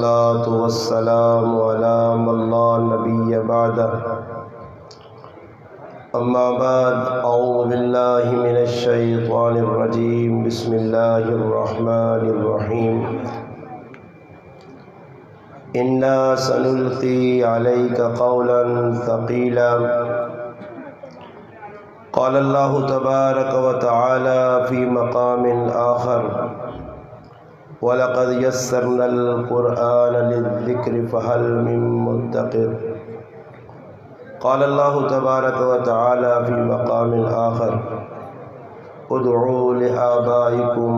الصلاة والسلام على من لا نبي بعده أما بعد أعوذ بالله من الشيطان الرجيم بسم الله الرحمن الرحيم إنا سنلقي عليك قولا ثقيلا قال الله تبارك وتعالى في مقام آخر وَلَقَدْ يَسَّرْنَا الْقُرْآنَ لِلذِّكْرِ فَهَلْ مِن مُّدَّكِرٍ قال الله تبارك وتعالى في مقام آخر ادعوا لآبائكم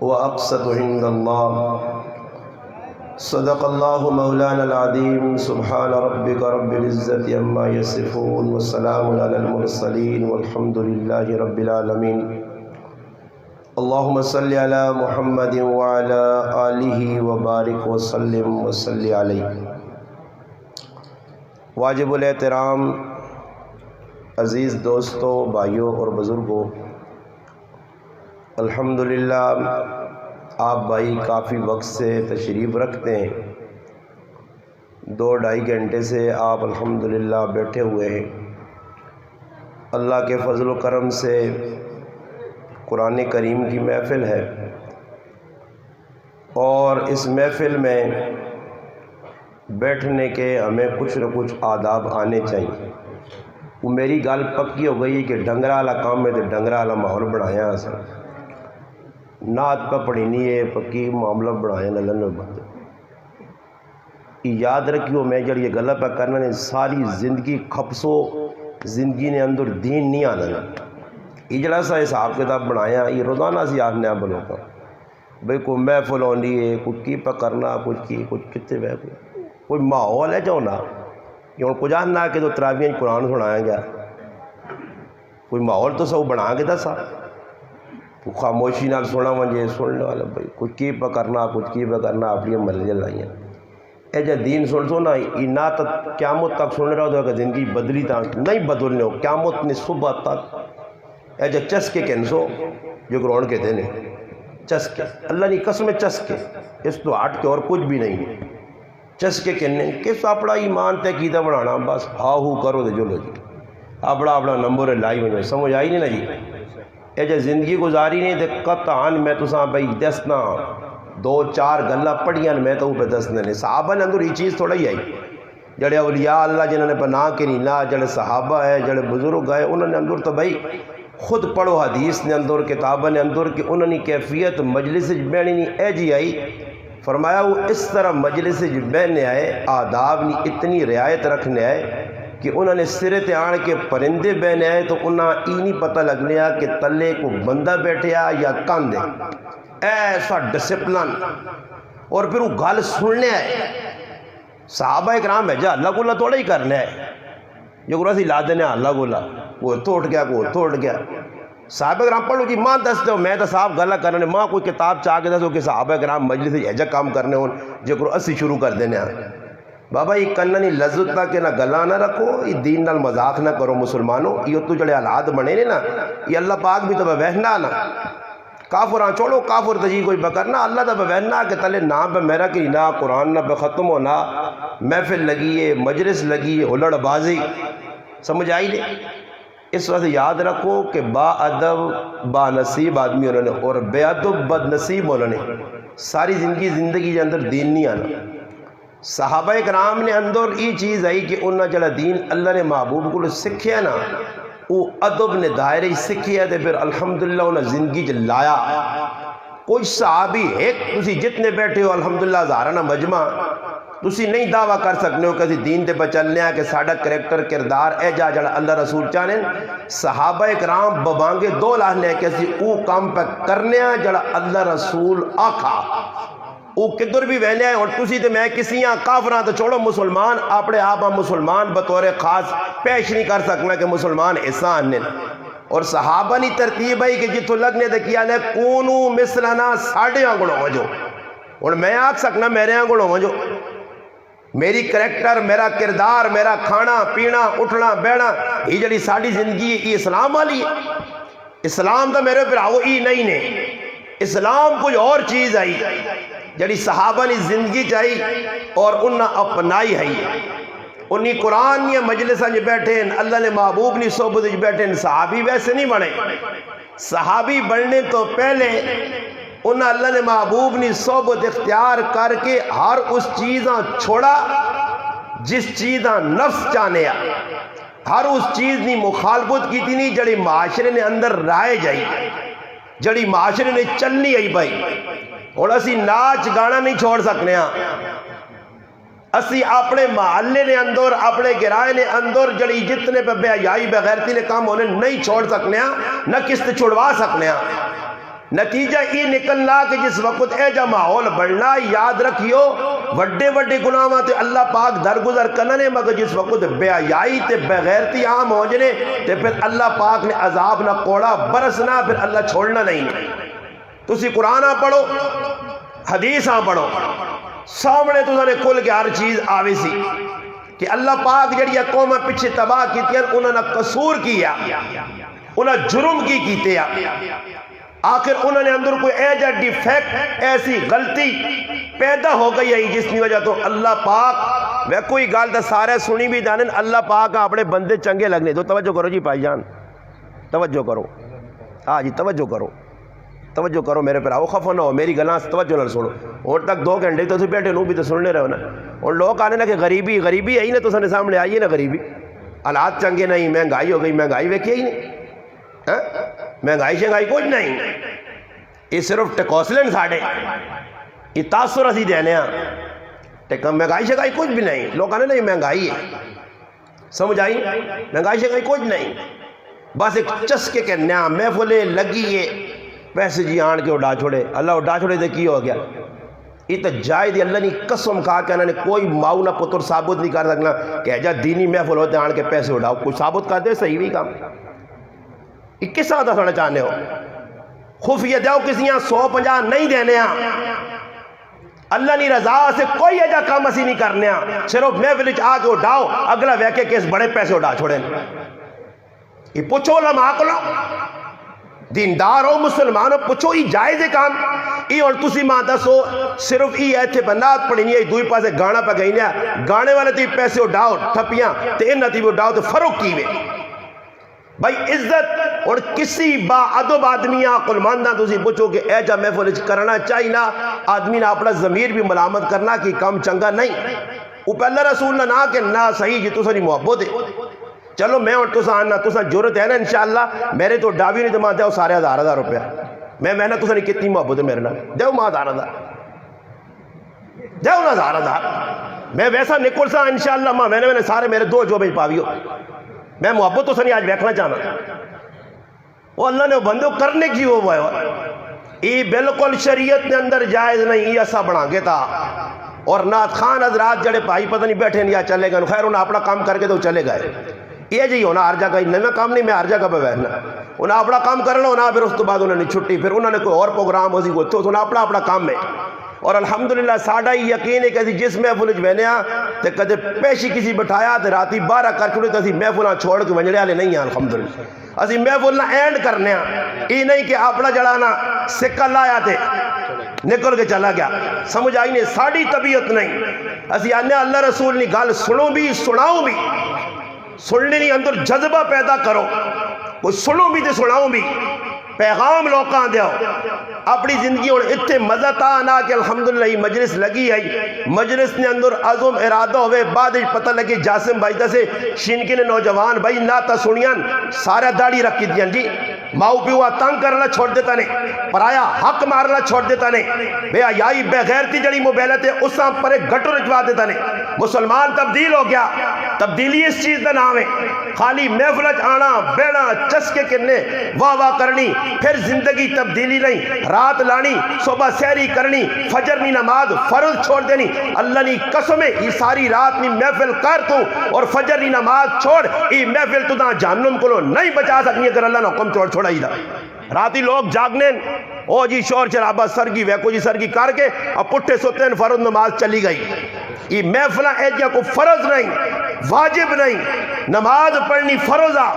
هو أقسط عند الله صدق الله مولانا العظيم سبحان ربك رب العزة عما يصفون والسلام على المرسلين والحمد لله رب العالمين اللهم صل على محمد وعلى آلہ وبارک وسلم وصلی علیہ۔ واجب الاحترام عزیز دوستوں، بھائیوں اور بزرگوں، الحمدللہ آپ بھائی کافی وقت سے تشریف رکھتے ہیں، 2-2.5 گھنٹے سے آپ الحمدللہ بیٹھے ہوئے ہیں۔ اللہ کے فضل و کرم سے قرآن کریم کی محفل ہے، اور اس محفل میں بیٹھنے کے ہمیں کچھ نہ کچھ آداب آنے چاہیے۔ وہ میری گل پکی ہو گئی کہ ڈنگرا والا کام ہے تو ڈنگرا والا ماحول بنایا اساں، نعت پہ پڑھی نہیں ہے پکی معاملہ بنایا نلن بند۔ یاد رکھیو میں جڑی یہ گلا پہ کرنا نے ساری زندگی کھپسو، زندگی نے اندر دین نہیں آنا۔ یہ جڑا سا حساب کتاب بنایا یہ روزانہ سی آخنے بلوں کا بھئی کوئی محفل ہونی ہے، کوئی کی پہ کرنا، کچھ کی کچھ کتے بہ کوئی ماحول ہے جو نہ یہ ہوں کچھ نہ کہ تو تراویح قرآن سنایا گیا، کوئی ماحول تو سب بنا کے دسا، خاموشی نال سنا ونجے سننے والا بھائی کچھ کی پہ کرنا کچھ کی پہ کرنا اپنی مرضی لائیاں۔ اے جا دین سن سو نا یہ نہ تو قیامت تک سن رہا ہو کہ زندگی بدلی تا نہیں بدلنے ہو، قیامت نے صبح تک اے جا چسکے کہنسو جو قرآن کہتے ہیں چسکے، اللہ کی قسم چسکے، اس تو ہٹ کے اور کچھ بھی نہیں۔ چسکے کہنے کس اپنا ایمان تے کیتا بنانا، بس ہاں ہو کرو دے جو لو جی اپنا نمبر لائی میں سمجھ آئی نہیں نا جی۔ اے جا زندگی گزاری نہیں تے قطعاً میں تو ساں بھائی دسنا 2-4 گلہ پڑھیاں میں تو پہ دسنے نے۔ صحابہ نے اندر یہ چیز تھوڑا ہی آئی، جڑے اولیاء اللہ جنہوں نے پناہ کے نہیں لا، جڑے صحابہ ہے جڑے بزرگ ہے انہوں نے اندر تو بھائی خود پڑھو حدیث نے اندر کتابہ نے اندر کہ انہوں نے کیفیت مجلس بہنی نہیں اے جی آئی، فرمایا وہ اس طرح مجلس بہنے آئے، آداب نہیں اتنی رعایت رکھنے آئے کہ انہوں نے سرے تے آن کے پرندے بہنے آئے تو انہاں ای نہیں پتہ لگ لیا کہ تلے کو بندہ بیٹھے آ یا کاندے، ایسا ڈسپلن۔ اور پھر وہ گل سننے آئے، صحابہ اکرام ہے جا اللہ کو اللہ توڑا ہی کرنے آئے، جو گرہ سی لا دینے اللہ کو اللہ وہ توڑ گیا کو توڑ گیا۔ صحابہ کرام پڑھو جی ماں دستے ہو میں تو صاحب گلہ کرنے ماں کوئی کتاب چاہ کے دسو کہ صحابہ کرام مجلس ایجا کام کرنے ہوں جو کرو اسی شروع کر دینے ہیں۔ بابا یہ کننی لذت نہ کہ نہ گلہ نہ رکھو، یہ دین نال مذاق نہ کرو مسلمانوں، یہ تو جڑے حالات بنے نے نا یہ اللہ پاک بھی تو بہنا نا، کافران چھوڑو کافر تجی کوئی بکرنا، اللہ تا بہنا کہ تلے نہ پہ میرا کہ نہ قرآن نہ پہ ختم ہونا، محفل لگی ہے مجلس لگی ہے ہلڑ بازی، سمجھ آئی نہیں۔ اس وقت یاد رکھو کہ با ادب با نصیب آدمی انہوں نے اور بے ادب بد نصیب انہوں نے ساری زندگی کے اندر دین نہیں آنا۔ صحابہ کرام نے اندر یہ چیز آئی کہ انہوں نے جڑا دین اللہ نے محبوب کو سکھیا نا وہ ادب نے دائرے ہی سکھیا دے پھر الحمدللہ انہوں نے زندگی جو لایا۔ کوئی صحابی ایک تسی جتنے بیٹھے ہو الحمدللہ ہزارانہ مجمع تسی نہیں دعویٰ کر سکنے ہو کہ دین دے پہ چلنے ہیں کہ ساڑھا کریکٹر کردار اے جا جڑا اللہ رسول چاہنے صحابہ اکرام ببانگے 2 لاہنے ہیں کہ اسی او کام پہ کرنے ہیں جڑا اللہ رسول آکھا او کدھر بھی وہنے ہیں۔ اور تسی تے میں کسی ہیں کافران تو چھوڑو مسلمان اپنے آپ مسلمان بطور خاص پیش نہیں کر سکنا کہ مسلمان احسان نے۔ اور صحابہ نہیں ترتیب ہے کہ جتو لگنے دے کیا نے کونو مثلنا ساڑھے آنگڑوں وجو، اور میں آکھ سکنا میرے آنگڑوں وجو، میری کریکٹر میرا کردار میرا کھانا پینا اٹھنا بیٹھنا یہ جڑی ساری زندگی یہ اسلام والی ہے، اسلام دا میرے پر آؤ ای نہیں نے اسلام کوئی اور چیز آئی جڑی صحابہ نے زندگی چاہی اور انہاں اپنائی ہے. انہی قرآن نے مجلساں جو بیٹھے ہیں، اللہ نے محبوب نے صحبت جو بیٹھے ہیں، صحابی ویسے نہیں بنے. صحابی بننے تو پہلے انہاں اللہ نے محبوب نے صحبت اختیار کر کے ہر اس چیزاں چھوڑا جس چیزاں نفس چاہنے آ، ہر اس چیز نے مخالفت کی تھی نہیں جڑی معاشرے نے اندر رائے جائی، جڑی معاشرے نے چلنی آئی بھائی. اور اسی ناچ گانا نہیں چھوڑ سکنے ہاں، اسی اپنے محلے نے اندر اپنے گرائے نے اندر جڑی جتنے پہ بے حیائی بغیرتی نے کام ہونے نہیں چھوڑ سکنے ہاں، نہ کس نے چھڑوا سکنے ہاں. نتیجہ یہ نکلنا کہ جس وقت اے جا ماحول بڑھنا، یاد رکھیو وڈے وڈے گناہاں تے اللہ پاک درگزر کرنے، مگر جس وقت بے حیائی تے بغیرتی عام ہو جنے تے پھر اللہ پاک نے عذاب نہ کوڑا برسنا، پھر اللہ چھوڑنا نہیں. تسی قرآن پڑھو، حدیثاں پڑھو، سامنے تو نے کھل کے ہر چیز آوے سی کہ اللہ پاک جڑی قوم پیچھے تباہ کیتی ہیں، انہوں نے قصور کیا، انہوں نے جرم کی کیتے ہیں، آخر انہوں نے اندر کوئی ایجا ڈیفیکٹ ایسی غلطی پیدا ہو گئی ہے جس کی وجہ تو اللہ پاک وہ کوئی گال تا سارے سنی بھی دانن، اللہ پاک اپنے بندے چنگے لگنے دو. توجہ کرو جی بھائی جان، توجہ کرو، ہاں جی توجہ کرو، توجہ کرو میرے پر آؤ، خفا نہ ہو، میری گلاں توجہ نہ سنو. اور تک 2 گھنٹے تو بیٹھے نو بھی تو سننے رہے ہو نا. اور لوگ آنے نا کہ غریبی غریبی ہے ہی نا، تو سنے سامنے آئیے نا غریبی، حالات چنگے نہیں، مہنگائی ہو گئی، مہنگائی ویکھی ہی نہیں، مہنگائی شنگائی کچھ نہیں، یہ صرف ٹکوسلن ساڑے یہ تاثر اسی دینے ہیں. مہنگائی شنگائی کچھ بھی نہیں. لوگ آنے نا یہ مہنگائی ہے، سمجھ آئی؟ مہنگائی شنگائی کچھ نہیں، بس ایک چسکے کے نام محفلیں لگی ہے، پیسے جی آن کے اڑا چھوڑے. اللہ اڑا چھوڑے دے کی ہو گیا؟ یہ تو جائے دی، اللہ نے قسم کہا کہ انہوں نے کوئی ماؤ نہ پتر ثابت نہیں کر سکنا کہ جا دینی محفل ہوتے آن کے پیسے اڑاؤ. کوئی ثابت کر دے صحیح بھی کام. یہ کس آدھا سوڑا چاہنے ہو؟ خفیہ دیو کسی یہاں 150 نہیں دینے ہیں. اللہ نے رضا سے کوئی ایجا کام اسی نہیں کرنے ہیں، صرف محفل آ کے اڑاؤ، اگلا ویکے کس بڑے پیسے اڑا چھوڑیں. یہ پوچھو علماء کو، دیندار ہو مسلمان ہو، پوچھو یہ جائز کام؟ یہ اور تسی ماں دسو صرف یہ ایتھے بنات پڑھنی ہے، دوئی پاسے گانا پہ گئی نہیں، گانے والے تی پیسے اڑاؤ ٹھپیاں تے انہ تی بھی اڑاؤ تو فرق کی ہوئے. بھائی عزت اور کسی با ادب آدمی عقل منداں تسی پوچھو کہ اے جا محفل کرنا چاہیے نا، آدمی نے اپنا ضمیر بھی ملامت کرنا کہ کام چنگا نہیں. وہ پہلے رسول نہ کہ نہ صحیح جی تو ساری محبت ہے. چلو میں اور تسا آنا، تسا جورت ہے نا انشاءاللہ، میرے تو ڈاوی نہیں دماغ دیو سارے 1000 روپیہ، میں نے تسا نہیں کتنی محبت ہے میرے نا، دیو ماں 1000 دیو نا 1000. میں ویسا نکل سا انشاءاللہ ماں میں نے سارے میرے 2 جو بھائی پاویو، میں محبت تو سنی آج بیکھنا چاہنا. وہ اللہ نے بندوں کرنے کی وہ ہے، یہ بالکل شریعت نے اندر جائز نہیں، یہ ایسا بنا کے تھا. اور نعت خان حضرات جڑے بھائی پتہ نہیں بیٹھے نہیں یا چلے گئے، خیر انہیں اپنا کام کر کے تو چلے گئے. یہ جی ہونا ہر جگہ نیا کام نہیں، میں ہر جگہ پہ بیٹھنا، انہیں اپنا کام کرنا ہونا، پھر اس تو بعد انہوں نے چھٹی، پھر انہوں نے کوئی اور پروگرام ہو سی کوئی تو انہیں اپنا کام ہے. اور الحمدللہ ساڑھا ہی یقین ہے کہ جس محفل بہنے تے کدے پیشی کسی بٹھایا تے راتی 12 کر چھوڑے تو اسی محفلہ چھوڑ کے ونجڑے والے نہیں ہیں. الحمدللہ اسی محفلہ اینڈ کرنے ہیں، یہ نہیں کہ اپنا جڑانا سکہ لایا تے نکل کے چلا گیا. سمجھ آئی نہیں، ساڑھی طبیعت نہیں. اسی آنے اللہ رسول نے گال سنو بھی سناؤں بھی، سننے نہیں اندر جذبہ پیدا کرو، وہ سنو بھی تے سناؤں بھی، پیغام لوکاں دیو اپنی زندگی. اور اتنے مزہ تا آنا کہ الحمدللہ یہ مجلس لگی ہے، مجلس نے اندر عظم ارادہ ہوئے، بعد پتہ لگے جاسم بھائی سے شنکی نے نوجوان بھائی ناتا سنیان سارا داڑھی رکھی دیا جی، ماؤ پیوا تنگ کرنا چھوڑ دیتا نے، پرایا حق مارنا چھوڑ دیتا نے، بے حیائی بے غیرتی جڑی موبیلت ہے اس سے پر ایک گھٹو رجوا دیتا نے. مسلمان تبدیل ہو گیا. تبدیلی اس چیز کا نام ہے، خالی محفلت آنا بینا چسکے کرنے واہ واہ کرنی، پھر زندگی تبدیلی نہیں. رات لانی، صبح سحری کرنی، فجر نی نماز فرض چھوڑ دینی. اللہ نی قسم ہے یہ ساری رات نی محفل کر تو اور فجر نی نماز چھوڑ، یہ محفل تو نہ جہنم کو نہیں بچا سکنی اگر اللہ نے حکم چھوڑا ہی دا. راتی لوگ جاگنے او جی شور شرابہ سرگی ویکو جی سرگی کر کے اب پٹھے سوتے ہیں، فرض نماز چلی گئی. یہ محفلہ ایجیا کو فرض نہیں، واجب نہیں. نماز پڑھنی فرض آ،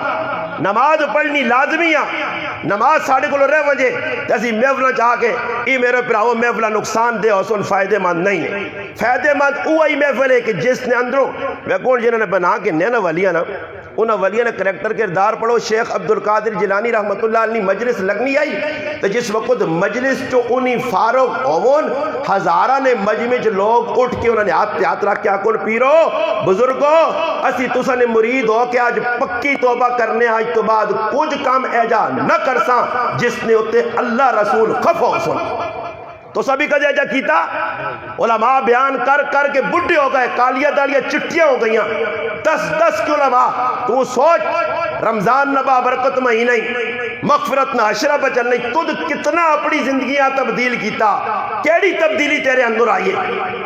نماز پڑھنی لازمی ہے نماز ساڑھے کو رہ وجے تیسی محفلہ چاہ کے ای میرے پراؤ محفلہ نقصان دے اور سن فائدے مند نہیں ہے فائدے مند اوہی محفل ہے کہ جس نے اندروں میں کون جنہوں نے بنا کے نینا ولیہ نا انہاں ولیہ نے کریکٹر کردار پڑھو شیخ عبدالقادر جیلانی رحمت اللہ علیہ مجلس لگنی آئی تو جس وقت مجلس جو انہی فاروق ہوون ہزارہ نے مجمع لوگ اٹھ کے انہوں نے ہاتھ رکھ کیا کون پیرو بزرگو اسی تسا نے مرید ہو کہ آج پکی توبہ کرنے آج تو بعد کچھ کام ایجا نہ کرساں جس نے ہوتے اللہ رسول خفو سن تو سبھی کا جائجہ کیتا علماء بیان کر کے بڈھے ہو گئے کالیاں دالیاں چٹیاں ہو گئیاں 10 کے علماء تو سوچ رمضان نبا برکت مہینہ مغفرت نہ عشرہ بچل نہیں تُد کتنا اپنی زندگیاں تبدیل کیتا کیڑی تبدیلی تیرے اندر آئیے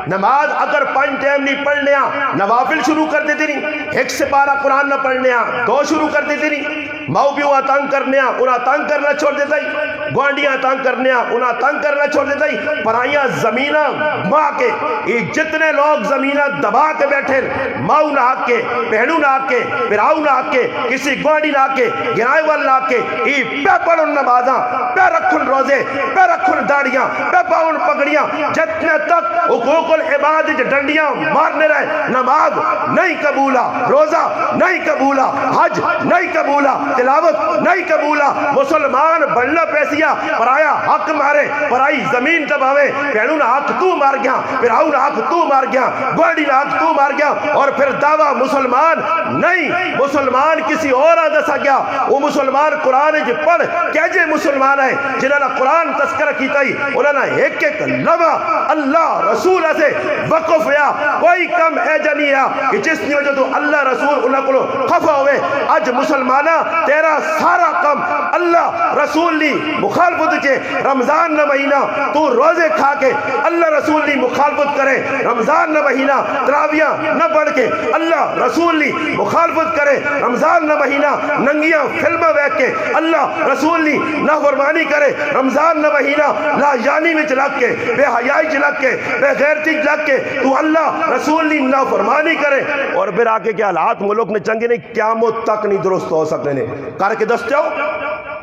نماز اگر 5 ٹائم نہیں پڑھنے نوافل شروع کر دیتے نہیں 1 سے 12 قرآن نہ پڑھنے 2 شروع کر دیتے نہیں ماؤ بھی وہاں تانگ کرنے انہاں تانگ کرنا چھوڑ دیتا ہی گوانڈیاں تانگ کرنے انہاں تانگ کرنا چھوڑ دیتا ہی پرائیاں زمینہ ماں کے یہ جتنے لوگ زمینہ دبا کے بیٹھے ماؤ نہ آگ کے پہنو نہ آگ کے پراؤ نہ آگ کے کسی گوانڈی نہ آگ کے گرائے وال نہ آگ کے یہ پہ پڑھن نمازاں پہ رکھن روزے پہ رکھن داڑیاں پہ پاؤن پگڑیاں جتنے تک حقوق العباد ڈنڈیاں مارنے رہے نماز نہیں قبولا روزہ نہیں قبولا حج نہیں قبولا تلاوت نہیں قبولا مسلمان بڑھنا پیسیا پرایا حق مارے پرائی زمین دباوے پہنو نہ حق تو مار گیا پھراؤ نہ حق تو مار گیا گوڑی نہ حق تو مار گیا اور پھر دعویٰ مسلمان نہیں مسلمان کسی اور دسا گیا وہ مسلمان قرآن جی پڑھ کہجے مسلمان ہے جنہوں نے قرآن تذکرہ کیتا ہی انہوں نے ایک لمحہ اللہ رسول سے وقف یا کوئی کم ایجا نہیں ہے کہ جس نے وجہ تو اللہ رسول انہوں کو خفا ہوئے اج مسلمانہ تیرا سارا کم اللہ رسول لی مخالفت کے رمضان نہ مہینہ تو روزے کھا کے اللہ رسول لی مخالفت کرے رمضان نہ مہینہ تراویاں نہ پڑھ کے اللہ رسول لی مخالفت کرے رمضان نہ مہینہ ننگیاں فلمہ بیک کے اللہ رسول لی نہ فرمانی کرے رمضان نہ مہینہ لا یعنی میں چلک کے بے حیائی چلک کے بے غیرتی چلک کے تو اللہ رسول لی نہ فرمانی کرے اور پھر آکے کیا حالات ملک نے چنگے نہیں قیامت تک نہیں درست ہو سکنے نے کر کے دس جاؤ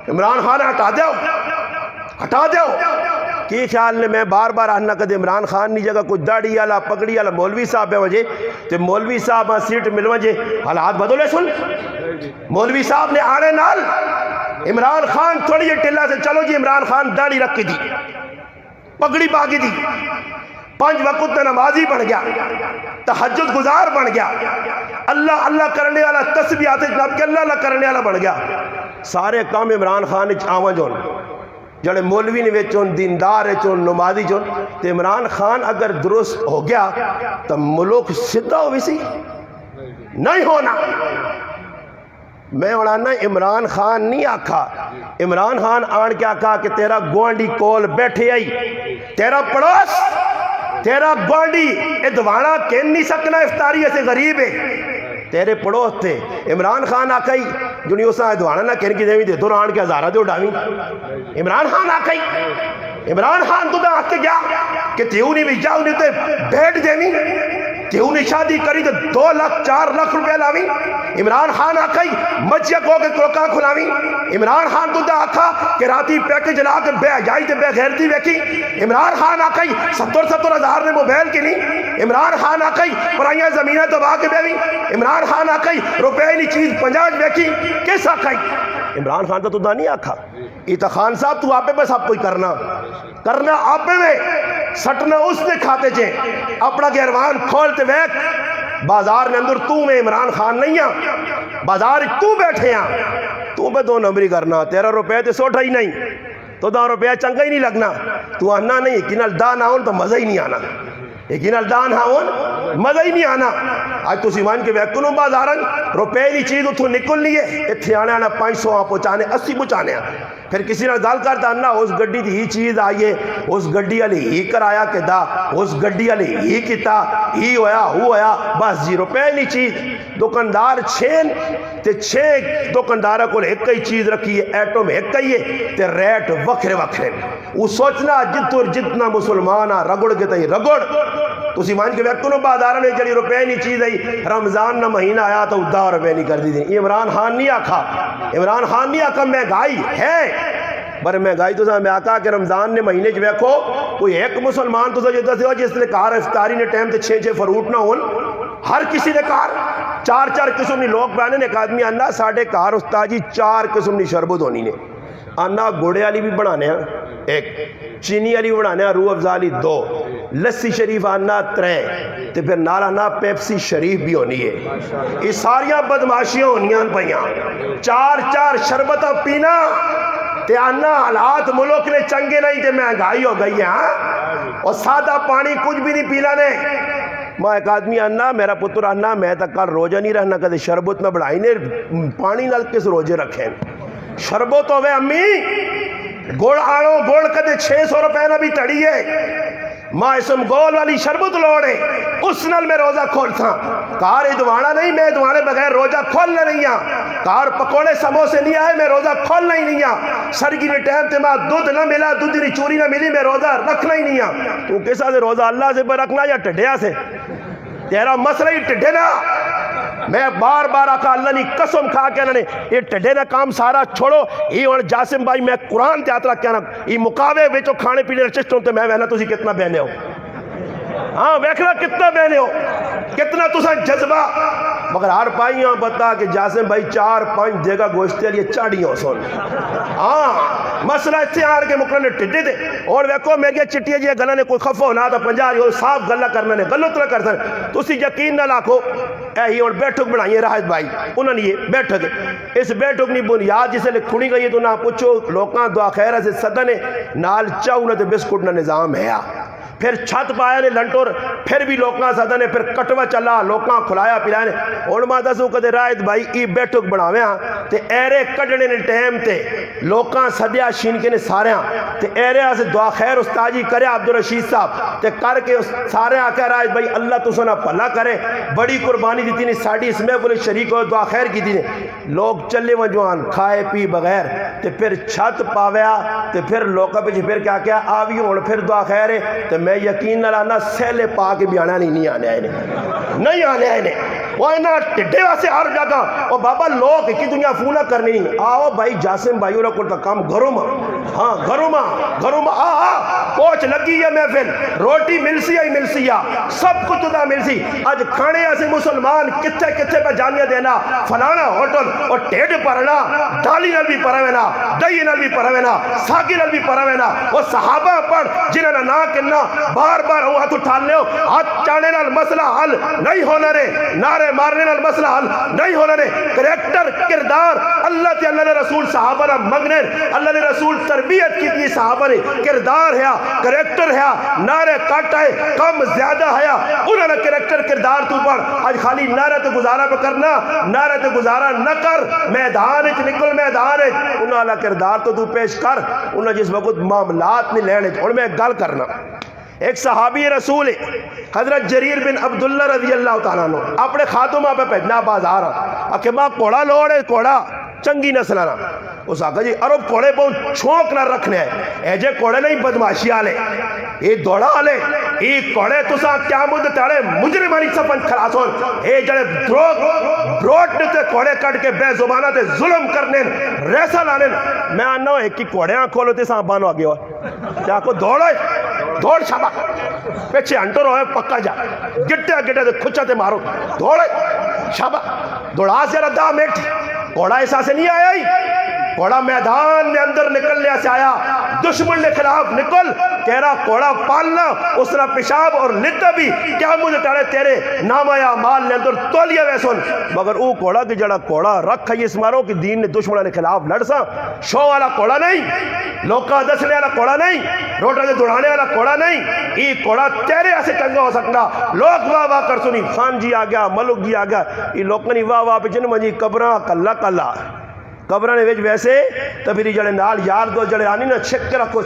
عمران خان ہٹا دیو کی خیال نے میں بار بار آنا کہ عمران خان نہیں جگہ کوئی داڑھی والا پگڑی والا مولوی صاحب ہے وجہ تو مولوی صاحب سیٹ مل وجہ حالات بدلے سن مولوی صاحب نے آنے نال عمران خان تھوڑی یہ ٹلہ سے چلو جی عمران خان داڑھی رکھ کے دی پگڑی باقی دی 5 وقت میں نمازی بن گیا تہجد گزار بن گیا اللہ اللہ کرنے والا تسبیحات جناب کے اللہ اللہ کرنے والا بن گیا سارے کام عمران خان آواں جون جڑے مولوی نے ویچون دیندار چون نمازی چون تو عمران خان اگر درست ہو گیا تو ملک سدھا ہو سی نہیں ہونا میں اڑانا عمران خان نہیں آکھا عمران خان آن کے آکھا کہ تیرا گوانڈی کول بیٹھے آئی تیرا پڑوس تیرا گوانڈی ادوانا کہن نہیں سکنا افطاری ایسے غریب ہے تیرے پڑوس تھے عمران خان آکھائی جنہی اسا ادوانا نہ کہن کی دیویں دے دور آن کے ہزارہ دے اڑاویں عمران خان آکھائی عمران خان تو دا آکھے گیا کہ تیوں نہیں بھی جاؤ نہیں تے بیٹھ دیویں تیوں نے شادی کری تو 2 لاکھ 4 لاکھ روپے لاویں عمران خان آکھائی مچیا کو کے کروکاں کھلاویں عمران خان تو دا آکھا کہ راتی پیکج لا کے بے حیائی تے بے غیرتی ویکھی عمران خان آکھائی 70 ہزار نے موبائل کے نہیں عمران خان آکھائی پرائیاں زمینیں دبا کے بیویں عمران خان آکھائی روپے نہیں چیز 50 ویکھی کس آکھائی عمران خان تو دا نہیں آکھا یہ تو خان صاحب تو آپے پہ سب کوئی کرنا آپے میں سٹنا اس نے کھاتے جے اپنا گیروان کھولتے ویک بازار نے اندر تو میں عمران خان نہیں ہاں بازار تو بیٹھے ہاں تو پہ 2 نمبری کرنا تیرا روپے تے سوٹا ہی نہیں تو 2 روپے چنگا ہی نہیں لگنا تو آنا نہیں کنال دا نہ ہون تو مزہ ہی نہیں آنا یقین الدان ہاون مزہ ہی نہیں آنا آج تو سیمان کے ویکنوں بازارن روپے دی چیز اتھو نکل نہیں ہے اتھے آنے آنا 500 آپ پہنچانے 80 پہنچانے پھر کسی نے گال کرتا نا اس گڈی دی ہی چیز آئیے اس گڈی علی ہی کرایا کہ دا اس گڈی علی ہی کتا ہی ہویا بس جی روپے نہیں چیز دکاندار 6 تے 6 دکاندارہ کو ایک ہی چیز رکھی ہے ایٹم ایک ہی ہے تے ریٹ وکھرے وہ سوچنا جتنا مسلمان رگڑ کے تھی رگڑ تسی مان کے ویکو نو بازار نے جڑی روپے نہیں چیز آئی رمضان نہ مہینہ آیا تو 10 روپے نہیں کر دی دیں. عمران خان نہیں آکھا, عمران خان نہیں آکھا مہنگائی ہے پر مہنگائی تو میں آکھا کہ رمضان نے مہینے چ ویکھو کوئی ایک مسلمان تو جدا سے جس نے کار افطاری نے ٹائم تے 6 فروٹ نہ ہون, ہر کسی نے کار 4 قسم دی لوگ پہنے نے. ایک آدمی آنا ساڈے کار استاد جی 4 قسم دی شربت ہونی نے, آنا گوڑے والی بھی بنانے ہیں, ایک چینی والی بھی بنانے ہیں, روح افزا والی 2, لسی شریف آنا 3 تے پھر نال آنا پیپسی شریف بھی ہونی ہے. یہ ساریاں بدماشیاں ہونیاں پیاں, 4 شربت پینا تے آنا حالات ملک نے چنگے نہیں تے مہنگائی ہو گئی ہے. اور سادہ پانی کچھ بھی نہیں پیلا نے. میں ایک آدمی آنا میرا پتر آنا میں تک کل روزہ نہیں رہنا کدے شربت نہ بڑھائی نے پانی نال کس روزے رکھیں. شربت ہوئے امی گوڑ آڑو گوڑ کدے 600 روپے نہ بھی تڑی ہے. ماں اسم گول والی شربت لوڑے اس نال میں روزہ کھول تھا. کار ادوانا نہیں میں ادوانے بغیر روزہ کھولنا نہیں ہاں. کار پکوڑے سموسے نہیں آئے میں روزہ کھولنا ہی نہیں ہاں. سرگی نے ٹائم تے ماں دودھ نہ ملا دودھ دی چوری نہ ملی میں روزہ رکھنا ہی نہیں ہاں. تو کیسا سے روزہ اللہ سے پر رکھنا یا ٹڈیا سے؟ تیرا مسئلہ ہی ٹڈے نا. میں بار بار آقا اللہ نے قسم کھا کے انہوں نے یہ ٹڈے نا کام سارا چھوڑو. یہ اور جاسم بھائی میں قرآن تیات رکھ کے نا یہ مقابے ویچو کھانے پینے رچسٹوں تے میں وہنا تسی کتنا بہنے ہو. ہاں ویکھنا کتنا بہنے ہو کتنا تسا جذبہ. مگر ہر پائیاں بتا کہ جاسم بھائی 4-5 جگہ گوشتے لیے چاڑیوں سن. ہاں مسئلہ اتنے آر کے مقرر نے ٹڈے دے. اور ویکو میں کیا چٹیاں جی گلہ نے کوئی خفہ ہونا تھا 50 صاف گلہ کرنا نے غلط نہ کر سکتے. تسی یقین نہ لاکھو اے ہی اور بیٹھک بنائیے راحت بھائی انہوں نے یہ بیٹھک اس بیٹھک نہیں بنیاد جسے لے کھڑی گئی تو نہ پوچھو لوکاں دعا خیر سے صدنے نال چاو نہ تے بسکٹ نہ نظام ہے. پھر چھت پایا نے لنٹور پھر بھی لوکاں صدنے پھر کٹوا چلا لوکاں کھلایا پلایا نے. اور ماں دسو کدے راحت بھائی ای بیٹھک بناوے ہاں تے ایرے کڈنے نے ٹائم تے لوکاں صدیا شین کے نے سارے ہاں تے ایرے سے دعا خیر استاجی کرے عبدالرشید صاحب تے کر کے سارے آکے راحت بھائی اللہ تو سنا پلا کرے بڑی قربانی دیتی نے ساڑی اس میں بولے شریک ہو دعا خیر کی دی نے. لوگ چلے وجوان کھائے پی بغیر تے پھر چھت پاویا تے پھر لوکاں پہ پھر کیا آوی ہون پھر دعا خیر ہے تے میں یقین نہ لانا سیلے پا کے بھی آنا نہیں آنے آئے نہیں آنے آئے. وہ اینا ٹڈے واسے ہر جگہ اور بابا لوگ کی دنیا فونہ کرنی نہیں. آؤ بھائی جاسم بھائی انہوں کو کام گھروں ماں ہاں گھروں ماں پوچھ لگی ہے محفل روٹی ملسی ہے ملسی ہے سب کچھ دا ملسی. آج کھانے ایسے مسلمان کتھے پہ جانیاں دینا فلانا ہوٹل اور ٹیڈ پرنا ڈالی نال بھی پروینا دہی نال بھی پروینا ساگی نال بھی پروینا. وہ صحابہ پڑھ جنہوں نے نہ کرنا بار بار وہ ہاتھ اٹھا لے ہاتھ چانے نال مسئلہ حل نہیں ہونا رے نعرے مارنے نال مسئلہ حل نہیں ہونا رے. کریکٹر کردار اللہ تے اللہ نے رسول صحابہ نہ مگنے اللہ نے رسول تربیت کی تھی صحابہ نے کردار ہے کریکٹر ہے نعرے کٹ ہے کم زیادہ ہے انہوں نے کریکٹر کردار تو پڑھ. آج خالی نعرے تے گزارا پہ کرنا نعرے تے گزارا نہ کر میدان اچ نکل میدان اچ انہوں نے کردار تو پیش کر. انہوں جس وقت معاملات نہیں لینے اور میں گل کرنا ایک صحابی رسول ہے حضرت جریر بن عبداللہ رضی اللہ تعالیٰ عنہ اپنے خاتمہ پہ پہنا بازار کہ ماں کوڑا لوڑے کوڑا چنگی نسل نا. اس آقا جی عرب کوڑے بہت چھوک نہ رکھنے ہیں ایجے کوڑے نہیں بدماشی آلے یہ دوڑا آلے یہ کوڑے تسا کیا مدد تاڑے مجرمانی سپن خلاصون یہ جڑے بروٹ تے کوڑے کٹ کے بے زبانہ تے ظلم کرنے ریسا لانے. میں آنا ہوں ایک کی کوڑے آن کھولو تے ساں بانو آگے ہوا کیا کو دوڑا ہے دوڑ شابا پیچھے انٹر ہوئے پکا جا گٹے تے کھچا تے مارو دوڑے شابا دوڑا سے ردا میٹ کوڑا ایسا سے نہیں آیا ہی کوڑا میدان میں اندر نکل لیا سے آیا دشمن نے خلاف نکل تیرا کوڑا پالنا اس طرح پیشاب اور لتا بھی کیا مجھے تارے تیرے نام آیا مال نے اندر تولیا ویسون. مگر او کوڑا کی جڑا کوڑا رکھا یہ اسماروں کی دین نے دشمنہ نے خلاف لڑسا شو والا کوڑا نہیں لوکا دسنے والا کوڑا نہیں روٹا کے دوڑانے والا کوڑا نہیں. یہ کوڑا تیرے ایسے چنگا ہو سکتا لوگ واہ واہ کر سنی خان جی آ گیا ملک جی آ گیا یہ لوگوں نے واہ واہ پہ جن مجھے قبرہ کلا قبرہ نے ویسے تو پھر جڑے نال یار دو جڑے آنی نا چھک کے رکھو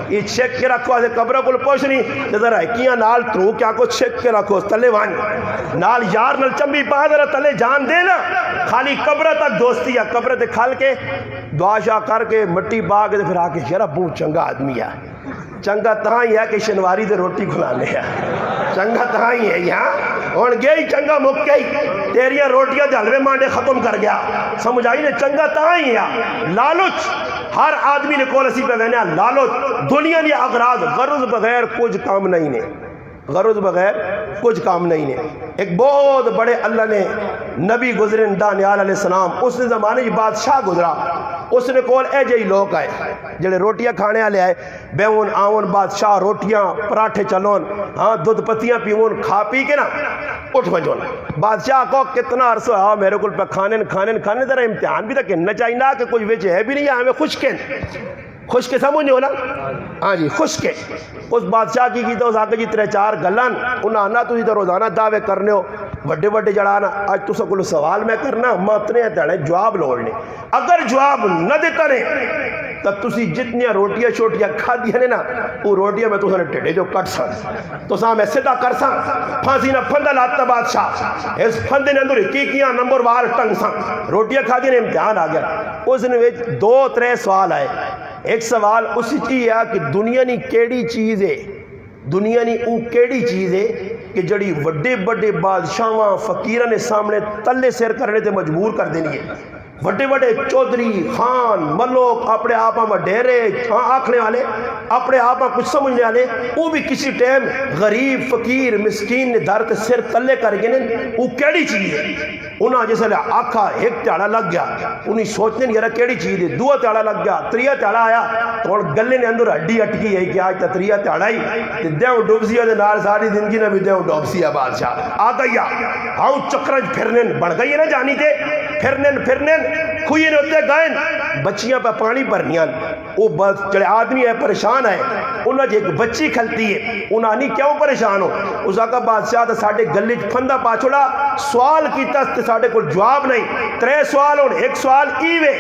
یہ چھک کے رکھو ایسے قبرہ کو پوچھ نہیں جدر ایکیاں نال ترو کیا کو چھک کے رکھو تلے وانی نال یار نال چمبی پا در تلے جان دینا خالی قبرہ تک دوستی ہے قبرہ تے کھال کے دعا شاہ کر کے مٹی پا کے پھر آ کے یار بہت چنگا آدمی ہے چنگا تہاں ہی ہے کہ شنواری دے روٹی کھلانے ہے چنگا تہاں ہی ہے یہاں ہوں گئی چنگا مک گئی تیریاں روٹیاں دے حلوے مانڈے ختم کر گیا سمجھ آئی نے چنگا تہاں ہی ہے لالچ ہر آدمی نے کول اسی پہ کہنے لالچ دنیا نے اغراض غرض بغیر کچھ کام نہیں نے غرض بغیر کچھ کام نہیں نے ایک بہت بڑے اللہ نے نبی گزرے دانیال علیہ السلام اس نے زمانے کی بادشاہ گزرا اس نے کول اے جئی لوگ آئے جڑے روٹیاں کھانے والے آئے بیون آون بادشاہ روٹیاں پراٹھے چلون ہاں دودھ پتیاں پیون کھا پی کے نا اٹھ بجون بادشاہ کو کتنا عرصہ ہوا میرے کو پہ کھانے ذرا امتحان بھی تک نہ چاہیے نا کہ کچھ ویچ ہے بھی نہیں ہمیں خوش کے سمجھ نہیں ہونا ہاں جی خوش کے اس بادشاہ کی تو اس آگے جی 3-4 گلن انہیں آنا تو تو روزانہ دعوے کرنے ہو بڑے بڑے جڑانا آج تو سب کو سوال میں کرنا میں اتنے تڑے جواب لوڑنے اگر جواب نہ دیتا رہے تو تسی جتنی روٹیاں شوٹیاں کھا دیا نے نا وہ روٹیاں میں تو سنے ٹیڑے جو کٹ سا تو ساں میں سیدھا کر ساں پھانسی نہ پھندہ لاتا بادشاہ اس پھندے نے اندر کیا نمبر وار ٹنگ ساں روٹیاں کھا دیا نے امتحان آ گیا اس نے 2-3 سوال آئے ایک سوال اسی چیز ہے کہ دنیا نی کیڑی چیز ہے دنیا نی او کیڑی چیز ہے کہ جڑی وڈے بڑے بادشاہاں فقیرہ نے سامنے تلے سیر کرنے تے مجبور کر دینی ہے بڑے بڑے چودھری خان ملوک اپنے آپ میں ڈیرے آکھنے والے اپنے آپ میں کچھ سمجھنے والے وہ بھی کسی ٹائم غریب فقیر مسکین نے در تے سر تلے کر گئے وہ کیڑی چیز ہے انہاں جیسے آکھا ایک تیڑا لگ گیا انہیں سوچنے نہیں رہا کیڑی چیز ہے 2 تیڑا لگ گیا 3 تیڑا آیا تو گلے نے اندر ہڈی اٹکی ہے کہ آج تا 3 تیڑا ہی دیو ڈوبسی ہے نال ساری زندگی نے بھی دیو ڈوبسی ہے بادشاہ آ گیا ہاؤ چکرج پھرنن بڑھ گئی ہے نا جانی تے پھرنن کھوئی نے ہوتے گائن بچیاں پہ پانی بھرنیاں وہ جڑے آدمی ہے پریشان ہے انہاں جے ایک بچی کھلتی ہے انہاں نہیں کیوں پریشان ہو اس آقا بادشاہ تا ساڑھے گلی پھندہ پاچھوڑا سوال کیتا تے ساڑھے کو جواب نہیں 3 سوال ہوں ایک سوال ایوے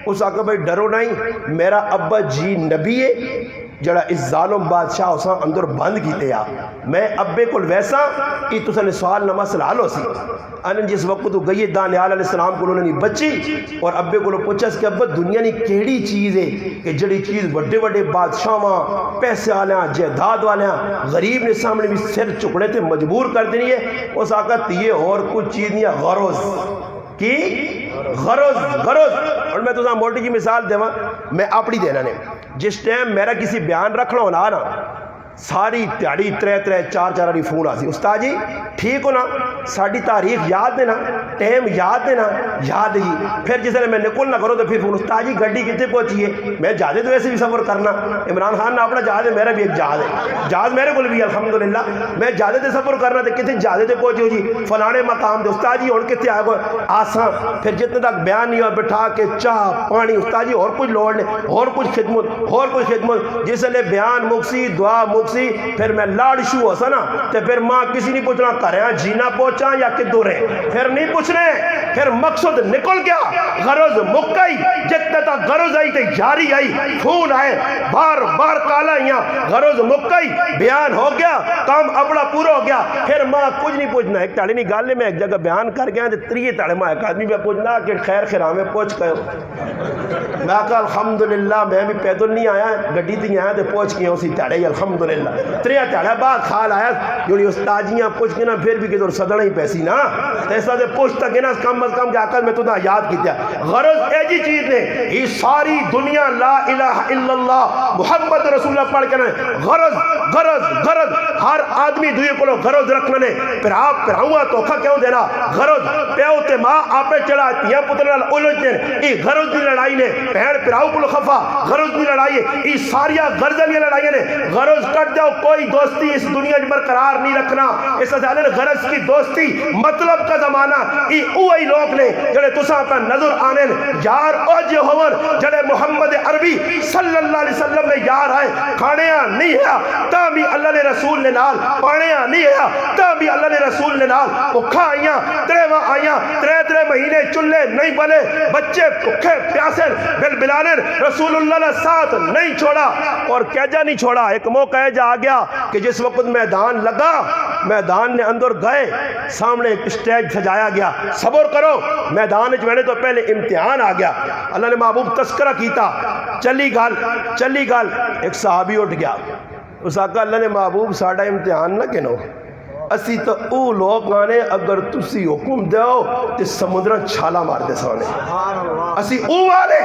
اس آقا بھائی ڈرو نہیں میرا ابا جی نبی ہے جڑا اس ظالم بادشاہ اساں اندر بند کیتے یا میں ابے کو ویسا ای تو سنے سوال نہ مسئلہ حل ہو سی انن جس وقت تو گئی دانیال علیہ السلام کو انہوں نے بچی اور ابے کو پوچھا کہ ابا دنیا نے کیڑی چیز ہے کہ جڑی چیز بڑے بڑے بادشاہاں پیسے والیاں جائیداد والیاں غریب نے سامنے بھی سر چکڑے تے مجبور کر دینی ہے اس آقا یہ اور کچھ چیز نہیں ہے غرض کی غرض اور میں تو موٹی کی مثال دے میں اپنی دینا نے جس ٹائم میرا کسی بیان رکھنا ہونا نا ساری تیاری 3-4 فون آسی استاد جی ٹھیک ہو نا ساری تاریخ یاد دینا ٹائم یاد دینا یاد ہی پھر جس نے میں نکل نہ کرو تو پھر فون استاد جی گڈی کتنے پہنچی ہے میں جہازے تو ویسے بھی سفر کرنا عمران خان نے اپنا جہاز ہے میرا بھی ایک جہاز ہے جہاز میرے کو بھی الحمدللہ میں جہازے سے سفر کرنا تو کتنے جہازے سے پہنچے ہو جی فلانے مقام دے استاد جی اور کتنے آئے گا آسان پھر جتنے تک بیان نہیں ہوا بٹھا کے چاہ پانی استاد جی اور کچھ لوڑ نہیں اور کچھ خدمت جس نے بیان مکسی دعا مکسی پھر میں لاڑ شو ہو سا نا تے پھر ماں کسی نہیں پوچھنا کریا جینا پہنچا یا کدھر ہے پھر نہیں پوچھنے پھر مقصد نکل گیا غرض مکئی جتنے تک غرض آئی تے جاری آئی خون آئے بار کالا آئیاں غرض مکئی بیان ہو گیا کام اپنا پورا ہو گیا پھر ماں کچھ نہیں پوچھنا ایک تاڑی نہیں گال میں ایک جگہ بیان کر گیا تے 3 تاڑے ماں ایک آدمی پہ پوچھنا کہ خیر خیرامے پہنچ گئے میں کہا الحمدللہ میں بھی پیدل نہیں آیا گڈی تھی آیا تے پہنچ گیا اسی تاڑے ہی الحمدللہ 3 تاڑے بعد خال آیا جوڑی استاجیاں پوچھ کے نا پھر بھی کدھر صدڑا ہی پیسی نا ایسا سے پوچھتا کہ نا کم از کم جا کر میں تو نہ یاد کیتا غرض ایجی چیز نے یہ ساری دنیا لا الہ الا اللہ محمد رسول اللہ پڑھ کے غرض ہر آدمی دوئے کو غرض رکھنا نے پھر آپ پھر ہوا توکھا کیوں دینا غرض پیو تے ماں آپ نے چڑھا تیا پتر الجھ نے یہ غرض دی لڑائی نے پہن پھراؤ کو خفا غرض دی لڑائی ہے یہ ساریا غرض دی لڑائی نے غرض کٹ جاؤ کوئی دوستی اس دنیا میں برقرار نہیں رکھنا اس ازالے غرض کی دوستی مطلب کا زمانہ یہ اوہی لوگ نے جڑے تساں پہ نظر آنے یار او جے ہون جڑے محمد عربی صلی اللہ علیہ وسلم نے یار آئے کھانیاں نہیں ہے تا بھی اللہ نے رسول نے نال پانیاں نہیں ہے تا بھی اللہ نے رسول نے نال بھکھا آئیاں 3 آئیاں 3 مہینے چلے نہیں بلے بچے بھکھے پیاسے بلالن رسول اللہ نے ساتھ نہیں چھوڑا اور کیجا نہیں چھوڑا ایک موقع جا آ گیا کہ جس وقت میدان لگا میدان نے اندر گئے سامنے ایک سٹیج سجایا گیا صبر کرو میدان جوڑے تو پہلے امتحان آ گیا اللہ نے محبوب تذکرہ کیتا چلی گال ایک صحابی اٹھ گیا اس آقا اللہ نے محبوب ساڑا امتحان نہ کنو اسی تو او لوگ آنے اگر تسی حکم دیو تے سمندرہ چھالا مار دے سانے اسی او آنے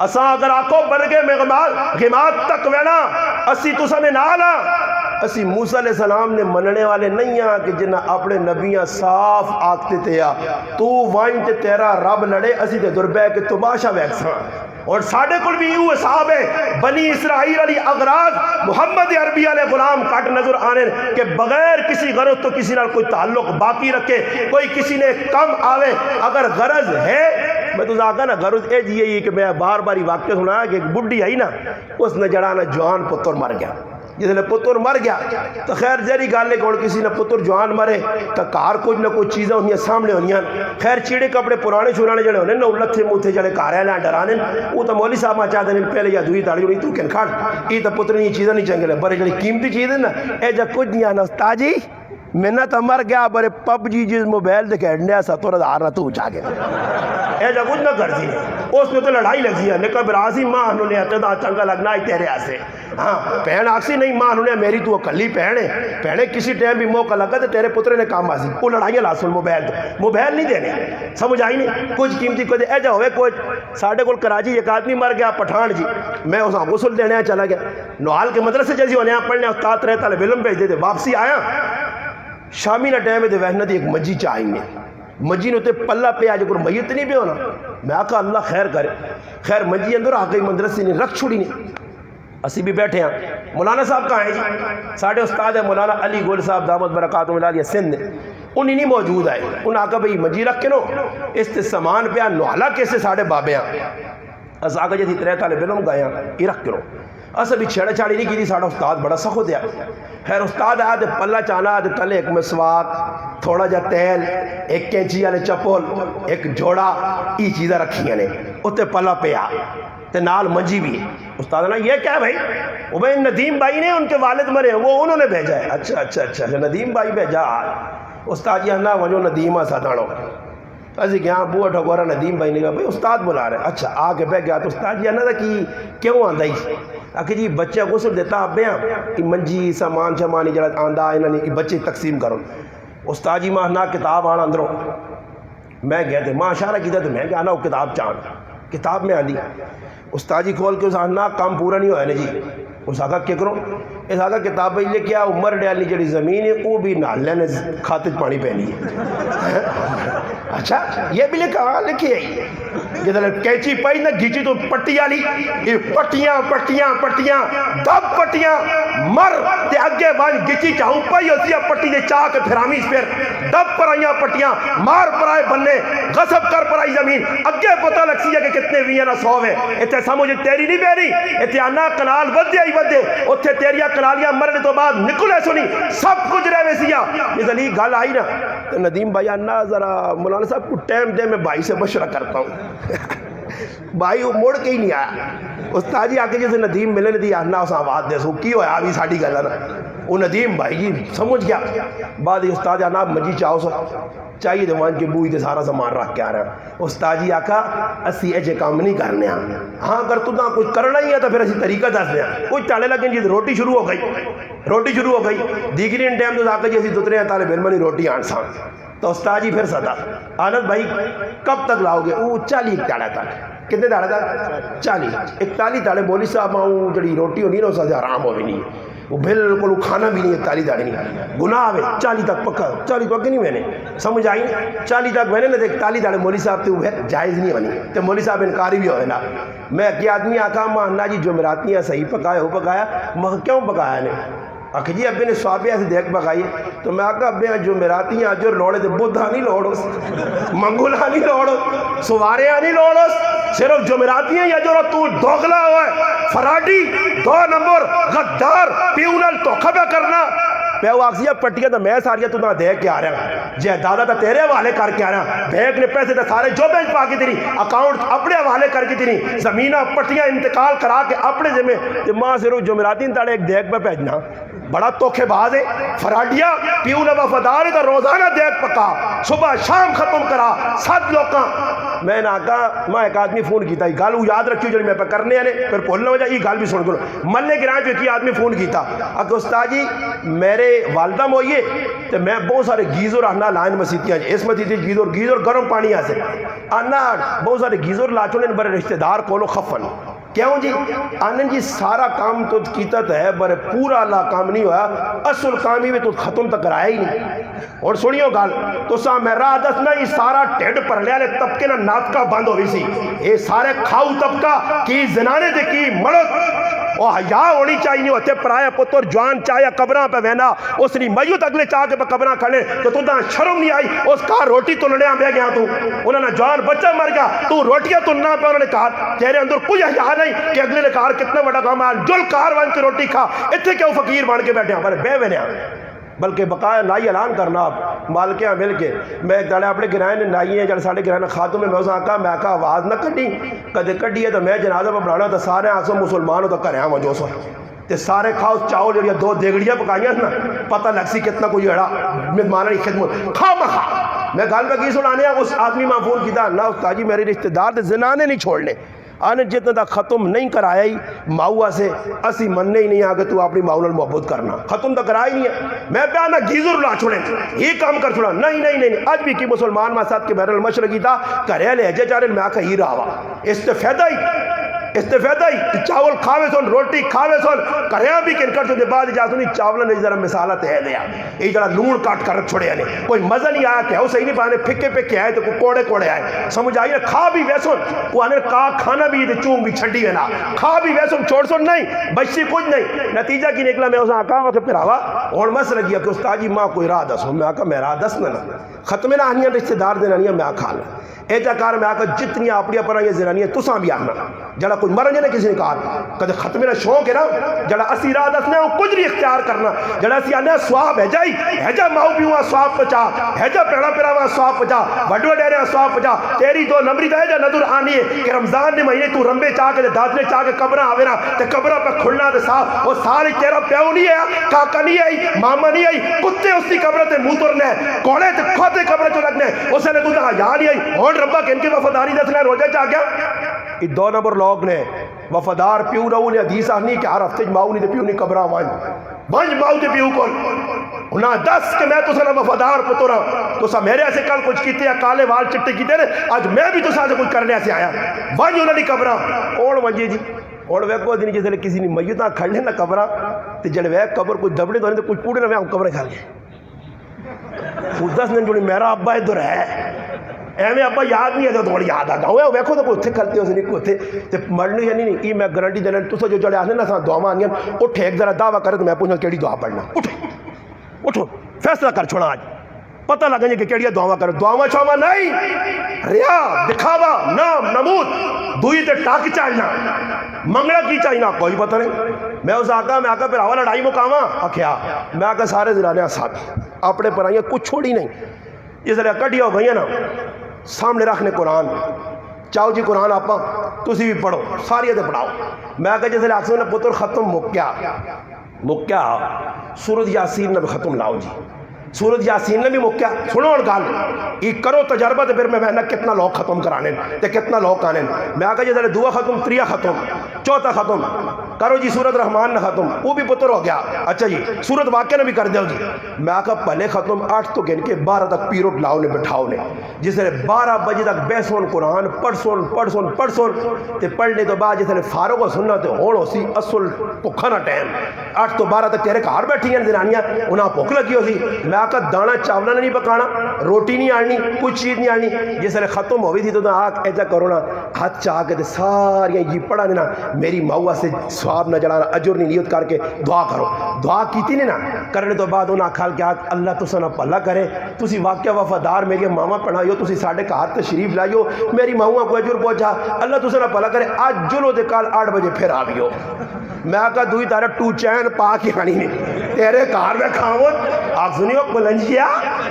اساں اگر آکو برگے میں غمات تک وینا اسی تو سنے نالا اسی موسیٰ علیہ السلام نے مننے والے نہیں ہیں کہ جنہ اپنے نبیاں صاف آکتے تھے تو وائن تے تیرا رب لڑے اسی تے دربے کے تماشا ویکساں اور ساڑھے کل بھی یہ حساب ہے بنی اسرائیل علی اغراض محمد عربی علیہ غلام کٹ نظر آنے کہ بغیر کسی غرض تو کسی نال کوئی تعلق باقی رکھے کوئی کسی نے کم آوے اگر غرض ہے میں تو آگا نا غرض اے جی کہ میں بار باری واقعہ سنا کہ ایک بڈی آئی نا اس نے جڑانا جوان پتر مر گیا جس نے پتر مر گیا تو خیر زیری گال لے کہ کسی نے پتر جوان مرے تو کار کچھ نہ کچھ چیزیں ہونی سامنے ہونی خیر چیڑے کپڑے پرانے چھوڑانے جڑے ہونے نا لتھے موتھے جڑے کارے لیں ڈرانے وہ تو مولوی صاحب چاہ دیں پہلے یا دوئی تاڑی ہوئی تو کن کھاڑ یہ تو پتر یہ چیزیں نہیں چنگے لے برے جڑی قیمتی چیزیں نا اے جا کچھ نہیں آنا استاد جی میں نہ تو مر گیا برے پب جی جس موبائل دے کھیڑنے 70,000 نہ تو چاہ گیا اے جا کچھ نہ کر دی اس میں تو لڑائی لگ دیا نکا برازی ماں انہوں نے اتدا چنگا لگنا ہی تیرے آسے ہاں پہن آکسی نہیں ماں انہوں نے میری تو کلی پہنے کسی ٹائم بھی موقع لگا تو تیرے پترے نے کام آسی وہ لڑائیاں لاسل موبائل نہیں دینے سمجھ آئی نہیں کچھ قیمتی کو دے اے جا ہوئے کچھ ساڑھے کل کراچی ایک آدمی مر گیا پٹھان جی میں اس ہاں غسل دینے چلا گیا نوحال کے مدرسے جیسی ہونے پڑھنے استاد رہتا لے علم بھیج دیتے واپسی آیا شامی نہ ٹائم دے وحنہ دی ایک مجی چاہیں گے مجی نے تے پلہ پہ آج اگر میت نہیں بھی ہونا میں آقا اللہ خیر کرے خیر مجی اندر آگئی مدرسے نے رکھ چھوڑی نہیں اسی بھی بیٹھے ہیں مولانا صاحب کہاں ہیں جی ساڑھے استاد ہے مولانا علی گول صاحب دامت برکاتہ ملالیہ سندھ انہی نہیں موجود آئے انہوں آقا بھئی مجی رکھ کے نو اس تے سامان پہ نوحلا کیسے ساڑھے بابے ہیں اس آقا جیسی ترے طالب علم گئے ہیں یہ رکھ کرو اس ابھی چھیڑا چھاڑی نہیں کی تھی ساڑھا استاد بڑا سخت دیا خیر استاد آیا دے پلہ چانا دے تلے ایک مسواک تھوڑا جا تیل ایک کینچی والے چپل ایک جوڑا ای چیزیں رکھی ہیں اتے پلہ پہ آ تے نال منجی بھی استاد نے یہ کیا ہے بھائی وہ بھائی ندیم بھائی نے ان کے والد مرے ہیں وہ انہوں نے بھیجا ہے اچھا ندیم بھائی بھیجا استاد یہ نہ وجو ندیم آ ساتھانو ایسی کہ ہاں بوہ ٹھکورا ندیم بھائی نے کہا بھائی استاد بلا رہے اچھا آگے بہ گیا تو استاد یہ نہ تھا کہ کیوں آندہ ہی آکھے جی بچہ غسل دیتا آپ بیاں کہ منجی سامان شمانی جڑا آندہ انہوں نے بچے تقسیم کرو استاد جی ماں نہ کتاب آنا اندروں میں گیا تھے ماں اشارہ کی تھا تو میں کہ آنا وہ کتاب چاند کتاب میں آندھی استاد جی کھول کے اس آنا کام پورا نہیں ہوا ہے جی اس آقا کیا کرو اس آقا کتاب بھائی لے کیا عمر ڈیالی جڑی زمین ہے وہ بھی نالے نے خاطر پانی پہنی ہے اچھا یہ بھی لکھا لکھی ہے جدھر کیچی پائی نہ گھیچی تو پٹی آلی یہ پٹیاں دب پٹیاں مر تے اگے بان گھیچی چاہوں پائی ہوتی ہے پٹی دے چاہ کے پھرامی اس پھر دب پر آئیاں پٹیاں مار پر آئے بننے غصب کر پر آئی زمین اگے پتہ لگ سی ہے کہ کتنے ویاں نہ سو ہے اتھے سمجھ تیری نہیں بیری اتھے آنا کنال ودے آئی ودے اتھے تیریاں کنالیاں مرنے تو بعد نکلے سنی سب کچھ رہے ویسیا یہ ذلی گال آئی نا تو ندیم بھائی آنا ذرا مولانا صاحب کو ٹائم دے میں بھائی سے مشورہ کرتا ہوں بھائی وہ موڑ کے ہی نہیں آیا استاد جی آکے جیسے ندیم ملے ندی آنا اس آواز دے سو کی ہویا ابھی ساڑھی گل نا وہ ندیم بھائی جی سمجھ گیا بعد استاد آنا مجی چاہو سو چاہیے دیوان کے بوئی دے سارا سامان رکھ کے آ رہا ہے استاد جی آکا اسی ایجے کام نہیں کرنے ہاں اگر تو نہ کچھ کرنا ہی ہے تو پھر اسی طریقہ دس دیا کچھ ٹالے لگیں جی روٹی شروع ہو گئی دیگری ان ٹائم تو آکا جی اسی دوترے ہیں طالب علم نہیں روٹی آنسان تو استاد جی پھر صدا آنت بھائی کب تک لاؤ گے وہ 40 تاڑا تک کتنے تاڑا تک 40 41 تاڑے مولی صاحب آؤں جڑی روٹی ہونی نا اس سے آرام ہو بھی نہیں وہ بالکل کھانا بھی نہیں ہے 40 تاڑی نہیں گناہ ہے 40 تک پکا 40 پکے نہیں میں نے سمجھ آئی 40 تک میں نے نہ 41 تاڑے مولی صاحب تو جائز نہیں بنی تو مولی صاحب انکاری بھی ہوئے نا میں کہ آدمی آکا مانا جی جو مراتیاں صحیح پکایا ہو پکایا میں کیوں پکایا نے آکھے جی ابے نے سوابیہ سے دیکھ پکائی تو میں آکا ابے جو مراتیاں جو لوڑے دے بدھا نہیں لوڑو منگولہ نہیں لوڑو سواریاں نہیں لوڑو صرف جو مراتیاں یا جو تو دوغلا ہوا ہے فراڈی 2 نمبر غدار پیونل تو خبہ کرنا پہ وہ آکسیہ پٹیاں تو میں ساریاں تو نہ دیکھ کے آ رہا ہوں جے دادا تا تیرے حوالے کر کے آ رہا ہوں بھیک نے پیسے تا سارے جو بینچ پا کے تیری اکاؤنٹ اپنے حوالے کر کے تیری زمینہ پٹیاں انتقال کرا کے اپنے ذمہ ماں صرف جمعراتین تاڑے ایک دیکھ پہ پہنچنا بڑا توکھے باز ہے فراڈیا پیو نہ وفادار ہے تو روزانہ دیکھ پکا صبح شام ختم کرا 7 لوکاں میں نے آکا میں ایک آدمی فون کیتا ہی گل یاد رکھیو جڑی میں پہ کرنے والے پھر بھول نہ ہو جائے یہ گل بھی سن کرو ملے گراں جو ایک آدمی فون کیتا کہ استاد جی میرے والدہ موئیے تو میں بہت سارے گیزر آنا لائن مسیتیاں اس مسیتی گیزر گرم پانی آسے آنا بہت سارے گیزر لا چونے بڑے رشتہ دار کولو خفن کیوں جی آنند جی سارا کام تو کیتا تو ہے بڑے پورا اللہ کام نہیں ہوا اصل کام ہی تو ختم تک کرایا ہی نہیں اور سنیو گال تو سا میں راہ دسنا یہ سارا ٹھڈ پر لیا لے طبقے نہ ناطقہ بند ہوئی سی یہ سارے کھاؤ طبقہ کی زنانے دے کی مرد وہ حیا ہونی چاہیے ہوتے پرایا پتر جوان چاہیا قبراں پہ وینا اس نے میت اگلے چاہ کے پہ قبراں کھڑے تو تا شرم نہیں آئی اس کا روٹی تلنے آ گیا تو انہوں نے جوان بچہ مر گیا تو روٹیاں تلنا پہ انہوں نے کہا تیرے اندر کوئی حیا نہیں کہ اگلے نے کہا کتنا بڑا کام ہے جل کار وان کی روٹی کھا اتنے کیوں فقیر بن کے بیٹھے ہیں پر بے وینے بلکہ بقایا نائی اعلان کرنا مالکیاں مل کے میں ایک دڑے اپنے گرائے نے نائی ہیں جڑے ساڑھے گرائے خاتوں میں اسے آکا میں آکا آواز نہ کٹی کدے کٹی ہے تو میں جنازہ پہ بڑھانا تو سارے آسو مسلمانوں تو کرے ہاں جو سو تے سارے کھاؤ چاول جڑی دو دیگڑیاں پکائیاں نا پتہ لگ سی کتنا کوئی اڑا مہمانوں کی خدمت کھا مخا میں گل میں کی سنانے اس آدمی میں فون کیتا اللہ استاد جی میرے رشتہ دار تے زنانے نہیں چھوڑنے آنے جتنا دا ختم نہیں کرایا ہی ماؤا سے اسی مننے ہی نہیں آگے تو اپنی ماؤں نال محبت کرنا ختم تو کرایا ہی نہیں ہے میں پیانا گیزر لا چھوڑیں یہ کام کر چھوڑا نہیں آج بھی کی مسلمان میں ساتھ کے بحر المشرقی تھا کرے لے جے چارے میں آکا ہی رہا استفیدہ ہی چاول کھاوے سن روٹی کھاوے سن کریاں بھی کنکر تو دے بعد جاسو نہیں چاولا نے ذرا مثالہ تے دیا یہ جڑا لون کاٹ کر چھوڑے آنے کوئی مزہ نہیں آیا کہ صحیح نہیں پانے پھکے پھکے آئے تو کوڑے کوڑے آئے سمجھ آئی کھا بھی ویسن وہ آنے کا کھانا بھی تے چون بھی چھڑی ہے نا کھا بھی ویسن چھوڑ سن نہیں بچی کچھ نہیں نتیجہ کی نکلا میں اسے آکا ہوں کہ پھر آوا اور مس لگیا کہ استاد جی ماں کوئی راہ دس ہوں میں آکا میں راہ دس نہ ختم نہ آنیاں رشتہ دار دینانیاں میں آکھا لیں ایجا کار میں آکا جتنی اپنی اپنا یہ زنانیاں تساں بھی آنا جڑا کوئی مرن جنے کسی نے کہا کدے ختم نہ شوق ہے نا جڑا اسی راہ دسنے ہوں کچھ نہیں اختیار کرنا جڑا اسی آنے سواب ہے جائی ہے جا ماؤ بھی ہوا سواب پچا ہے جا پیڑا پیڑا ہوا سواب پچا وڈو ڈیرے ہوا سواب پچا تیری دو نمبری دا ہے جا نظر آنی ہے کہ رمضان نے مہینے تو رمبے چاہ کے دادنے چاہ کے قبرہ آوے نا تے قبرہ پہ کھلنا دے صاحب وہ ساری تیرا پیو نہیں ہے کاکا نہیں آئی ماما نہیں آئی کتے اس کی قبرہ تے موترنے کوڑے تے کھوتے قبرہ چو لگنے اسے نے تو دہا یا نہیں آئی اور ربا کہ ان کی وفاداری دسنے روجہ چاہ گیا یہ دو نمبر لوگ نے وفادار پیو رہو نے حدیث آنی کہ ہر ہفتے ماؤ نہیں دے پیو نہیں قبرہ وانج ماؤ دے پیو کول انہاں دس کہ میں تو سا وفادار پتورا تو سا میرے ایسے کل کچھ کیتے یا کالے وال چٹے کیتے رہے آج میں بھی تو سا سے کچھ کرنے ایسے آیا وانج انہاں نے قبرہ اور ونجے جی اور وہ کو دن جیسے کسی نے میتاں کھڑنے نہ قبرہ تے جڑے وہ قبر کچھ دبڑے تو نہیں کچھ پوڑے نہ وہ قبریں کھا گئے وہ دس دن جوڑی میرا ابا ادھر ہے ایویں ابا یاد نہیں ہے تو تھوڑی یاد آ گا ویکھو تو کوئی کھلتے ہو نہیں کوئی تے مرنے یا نہیں یہ میں گارنٹی دینا تو جو جڑے آنے نا سا دعا آنی اٹھ ایک ذرا دعویٰ کرے تو میں پوچھنا کیڑی دعا پڑھنا اٹھو فیصلہ کر چھوڑا آج پتہ لگا کہ کیڑی دعا کرو دعا چھاوا نہیں ریا دکھاوا نام نمود دوئی تے ٹاک چاہنا منگڑا کی چاہنا کوئی پتہ نہیں میں اس آقا پھر آوا لڑائی مقامہ آکھیا میں آقا سارے زرانے صاحب اپنے پر آئیے کچھ چھوڑی نہیں اس طرح کٹیا ہو گئی ہے نا سامنے رکھنے قرآن چاہو جی قرآن آپ تسی بھی پڑھو ساری تے پڑھاؤ میں آقا جیسے آخر نے پتر ختم مکیا سورۃ یاسین نے ختم لاؤ جی سورۃ یاسین نے بھی مکیا سنو اور گال یہ کرو تجربہ تے پھر میں محنت کتنا لوگ ختم کرانے تے کتنا لوگ آنے میں آقا جیسے دعا ختم تریا ختم چوتھا ختم کرو جی سورۃ رحمان نہ ختم وہ بھی پتر ہو گیا اچھا جی سورۃ واقعہ نے بھی کر دیا جی میں آقا پہلے ختم 8 تو گن کے 12 تک پیروٹ لاؤ نے بٹھاؤ نے جس نے 12 بجے تک بیسون قرآن پڑھسون تے پڑھنے تو بعد جس نے فارغ ہو سننا تے ہون ہو سی اصل پکھا نہ ٹائم 8 تو 12 تک تیرے گھر بیٹھی ہیں زنانیاں انہاں بھوک لگی ہو سی میں آقا دانا چاولا نہیں پکانا روٹی نہیں آنی کچھ چیز نہیں آنی جس نے ختم ہوئی تھی تو آگ ایجا کرو نا ہاتھ چاہ کے ساریاں یہ پڑھا دینا میری ماؤں سے سواب نہ جڑانا اجر نہیں نیت کر کے دعا کرو دعا کیتی نہیں نا کرنے تو بعد انہاں کھال کے آگ اللہ تو سنا پلا کرے تسی واقعہ وفادار میری ماما پڑھائیو تسی ساڑھے کار تشریف لائیو میری ماؤں کو اجر پہنچا اللہ تو سنا پلا کرے آج جلو دے کال 8 بجے پھر آگیو میں آقا دوئی تارہ ٹو چین پا کے آنی نہیں تیرے کار میں کھاؤں آپ سنیو کلنجیا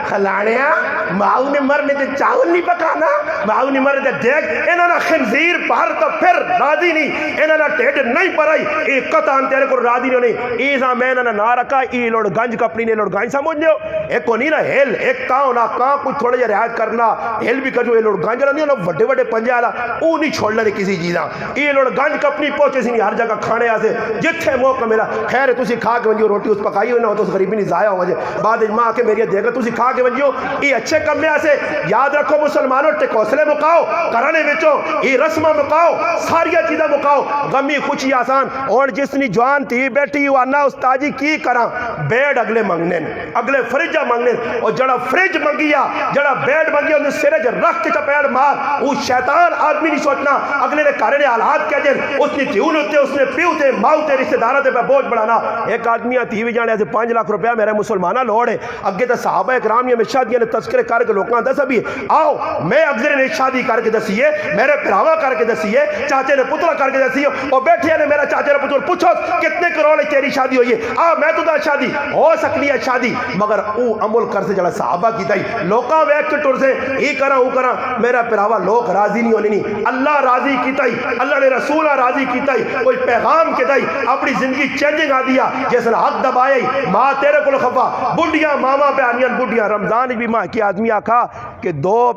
خلانیا ماؤ نے مرنے تے چاول نہیں پکانا ماؤ نے مرنے تے دیکھ انہاں نا خنزیر پر تو پھر راضی نہیں انہاں نا ٹھڈ نہیں پرائی اے قطعاً تیرے کو راضی نہیں ایسا میں انہاں نہ رکھا ای لوڑ گنج کپڑی نے لوڑ گنج سمجھ لیو ایک کو نہیں نا ہل ایک کاؤں نہ کاؤں کچھ تھوڑا جا رعایت کرنا ہل بھی کجو اے لوڑ گنج نہیں ہونا وڈے وڈے پنجے والا او نہیں چھوڑنا نہیں کسی چیزاں اے لوڑ گنج کپڑی پہنچے سی نہیں ہر جگہ کھانے آسے جتھے موقع ملا خیر تسی کھا کے ونجو روٹی اس پکائی ہوئی نہ ہو تو اس غریبی نہیں ضائع ہو جائے بعد ماں آ کے میری دے گا تسی کھا کے ونجو یہ اچھے کم میں آسے یاد رکھو مسلمانوں ٹکوسلے مکاؤ کرانے وچوں یہ رسمہ مکاؤ ساریا چیزیں مکاؤ غمی خوشی آسان اور جس نے جوان تھی بیٹھی ہوا نہ استاجی کی کرا بیڈ اگلے منگنے اگلے فریجہ منگنے اور جڑا فریج منگیا جڑا بیڈ منگیا انہیں سرج رکھ کے چپیڑ مار وہ شیطان آدمی نہیں سوچنا اگلے نے کارے نے حالات کہہ دیں اس نے تیون ہوتے اس نے پیو تے ماؤ تے رشتہ دارہ تے پہ بوجھ بڑھانا ایک آدمی تھی بھی جانے ایسے 5 لاکھ روپیہ میرے مسلمانہ لوڑ ہے اگے تے صحابہ اکرام یہ میں شادیاں نے تذکرے کر کے لوگاں دسا بھی آؤ میں اگلے نے شادی کر کے دسیے میرے پراوا کر کے دسیے چاچے نے پترہ کر کے دسیے اور بیٹھے نے میرا چاچے نے پتر پوچھو کتنے کروڑ تیری شادی ہوئی ہے میں تو دا شادی ہو سکتی ہے شادی مگر او عمل کر سے جڑا صحابہ کی تائی لوکاں ویک کے ٹر سے ہی کرا او کرا میرا پراوا لوگ راضی نہیں ہونی نہیں اللہ راضی کی تائی اللہ نے رسولہ راضی کی تائی کوئی پیغام کے تائی اپنی زندگی چینجنگ آ دیا جیسے حق دبائی ماں تیرے کو خفا بڑھیاں ماما پہ آنیاں بڑھیاں رمضان بھی ماں کی آدمی آکھا کہ دو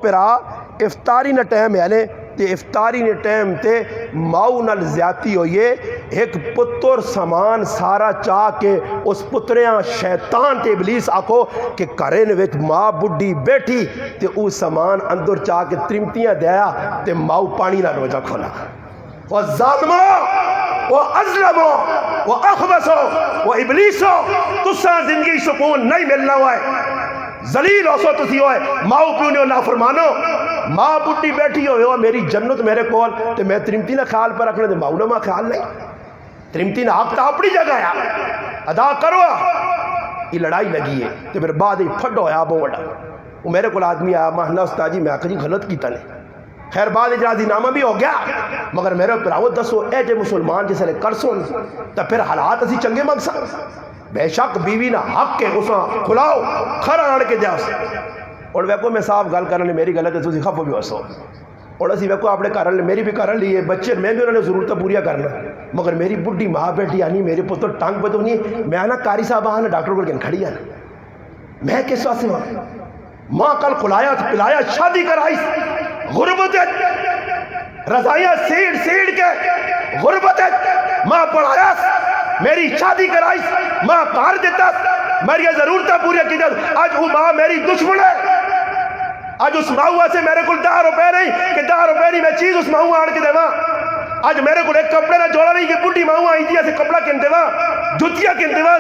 پرا افطاری نہ ٹائم ہے تے افطاری نے ٹائم تے ماؤ نال زیادتی ہوئیے ایک پتر سامان سارا چاہ کے اس پتریاں شیطان تے ابلیس آکھو کہ کرے نے ویک ماں بڑھی بیٹھی تے او سامان اندر چاہ کے ترمتیاں دیا تے ماؤ پانی نہ روجہ کھولا وہ ظالموں وہ ازلموں وہ اخبثوں وہ ابلیسوں تساں زندگی سکون نہیں ملنا ہوا ہے ذلیل ہو سو تسی ہوئے ماؤ پیونے اللہ فرمانو ماں بڑھی بیٹھی ہوئے میری جنت میرے کول تے میں ترمتی نہ خیال پر رکھنے دے ماؤ نہ ماں خیال نہیں ترمتی نہ حق تا اپنی جگہ ہے ادا کرو یہ لڑائی لگی ہے تے پھر بعد ہی پھڈ ہویا بوڑا وہ میرے کول آدمی آیا ماہنا استاد جی میں آکھا جی غلط کیتا نہیں خیر بعد اجازی نامہ بھی ہو گیا مگر میرے پراؤ دسو اے جے مسلمان جسے کر سن تا پھر حالات اسی چنگے مقصد بے شک بیوی نہ حق کے اساں کھلاؤ کھرا اڑ کے جاؤ اور ویکو میں صاحب گل کرنے میری غلط ہے تسی خفو بھی ہو اور اسی ویکو اپنے کرن میری بھی کرن لیے بچے میں بھی انہوں نے ضرورتیں پوریا کرنا مگر میری بڈھی ماں بیٹھی آنی میرے پتر ٹانگ پہ تو نہیں میں نا کاری صاحب آنا ڈاکٹر کو کہن کھڑی آنا میں کس واسطے ہوں ماں کل کھلایا پلایا شادی کرائی غربت رضائیاں سیڑ کے غربت ماں پڑھایا میری شادی کرائی ماں کار دیتا میری ضرورتیں پوریا کی جاتا آج وہ ماں میری دشمن ہے آج اس ماہوہ سے میرے کل 10 روپے نہیں کہ 10 روپے نہیں میں چیز اس ماہوہ آن کے دے ماں آج میرے کل ایک کپڑے نہ جوڑا نہیں کہ بڑھی ماہوہ آئی دیا سے کپڑا کن دے ماں جتیا کن دے ماں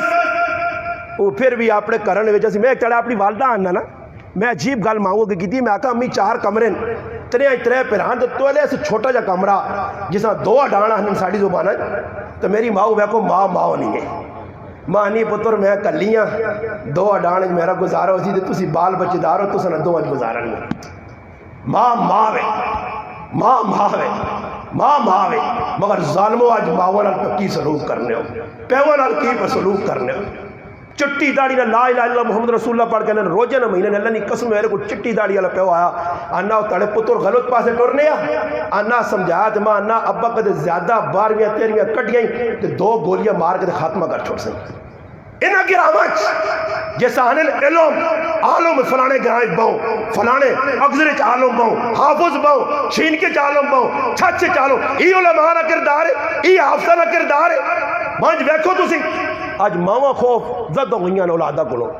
وہ پھر بھی اپنے کرنے وجہ سے میں چڑھا اپنی والدہ آنا نا میں عجیب گل ماہوہ کی تھی میں آکا امی 4 کمرے ترے پیران تو لے ایسے چھوٹا جا کمرہ جسا 2 اڈانا ہنن ساڑی زبانہ تو میری ماں ویکو ماں نہیں ہے ماں نہیں پتر میں کلیاں 2 اڈانے میرا گزارا ہو سی تو تسی بال بچے دارو تو سنہ 2 گزارا نہیں ماں وے مگر ظالموں آج ماں نال کی سلوک کرنے ہو پیوہ نال کی پر سلوک کرنے ہو چٹی داڑی نہ لا الہ الا محمد رسول اللہ پڑھ کے روزے نہ مہینے اللہ نے قسم میرے کو چٹی داڑی والا پیو آیا انا تڑے پتر غلط پاسے ٹرنے انا سمجھایا تے ماں انا ابا کدے زیادہ 12ویں 13ویں کٹیاں تے 2 گولیاں مار کے خاتمہ کر چھوڑ سن انہاں کی رحمت جیسا انل علم عالم فلانے گرائیں باؤں فلانے اگزر عالم باؤں حافظ باؤں چھین کے عالم باؤں چھچ چالو ای علماء نہ کردار ای حافظہ نہ کردار مانج بیکھو تسی آج ماما خوف زد ہو گئیاں اولادہ کلو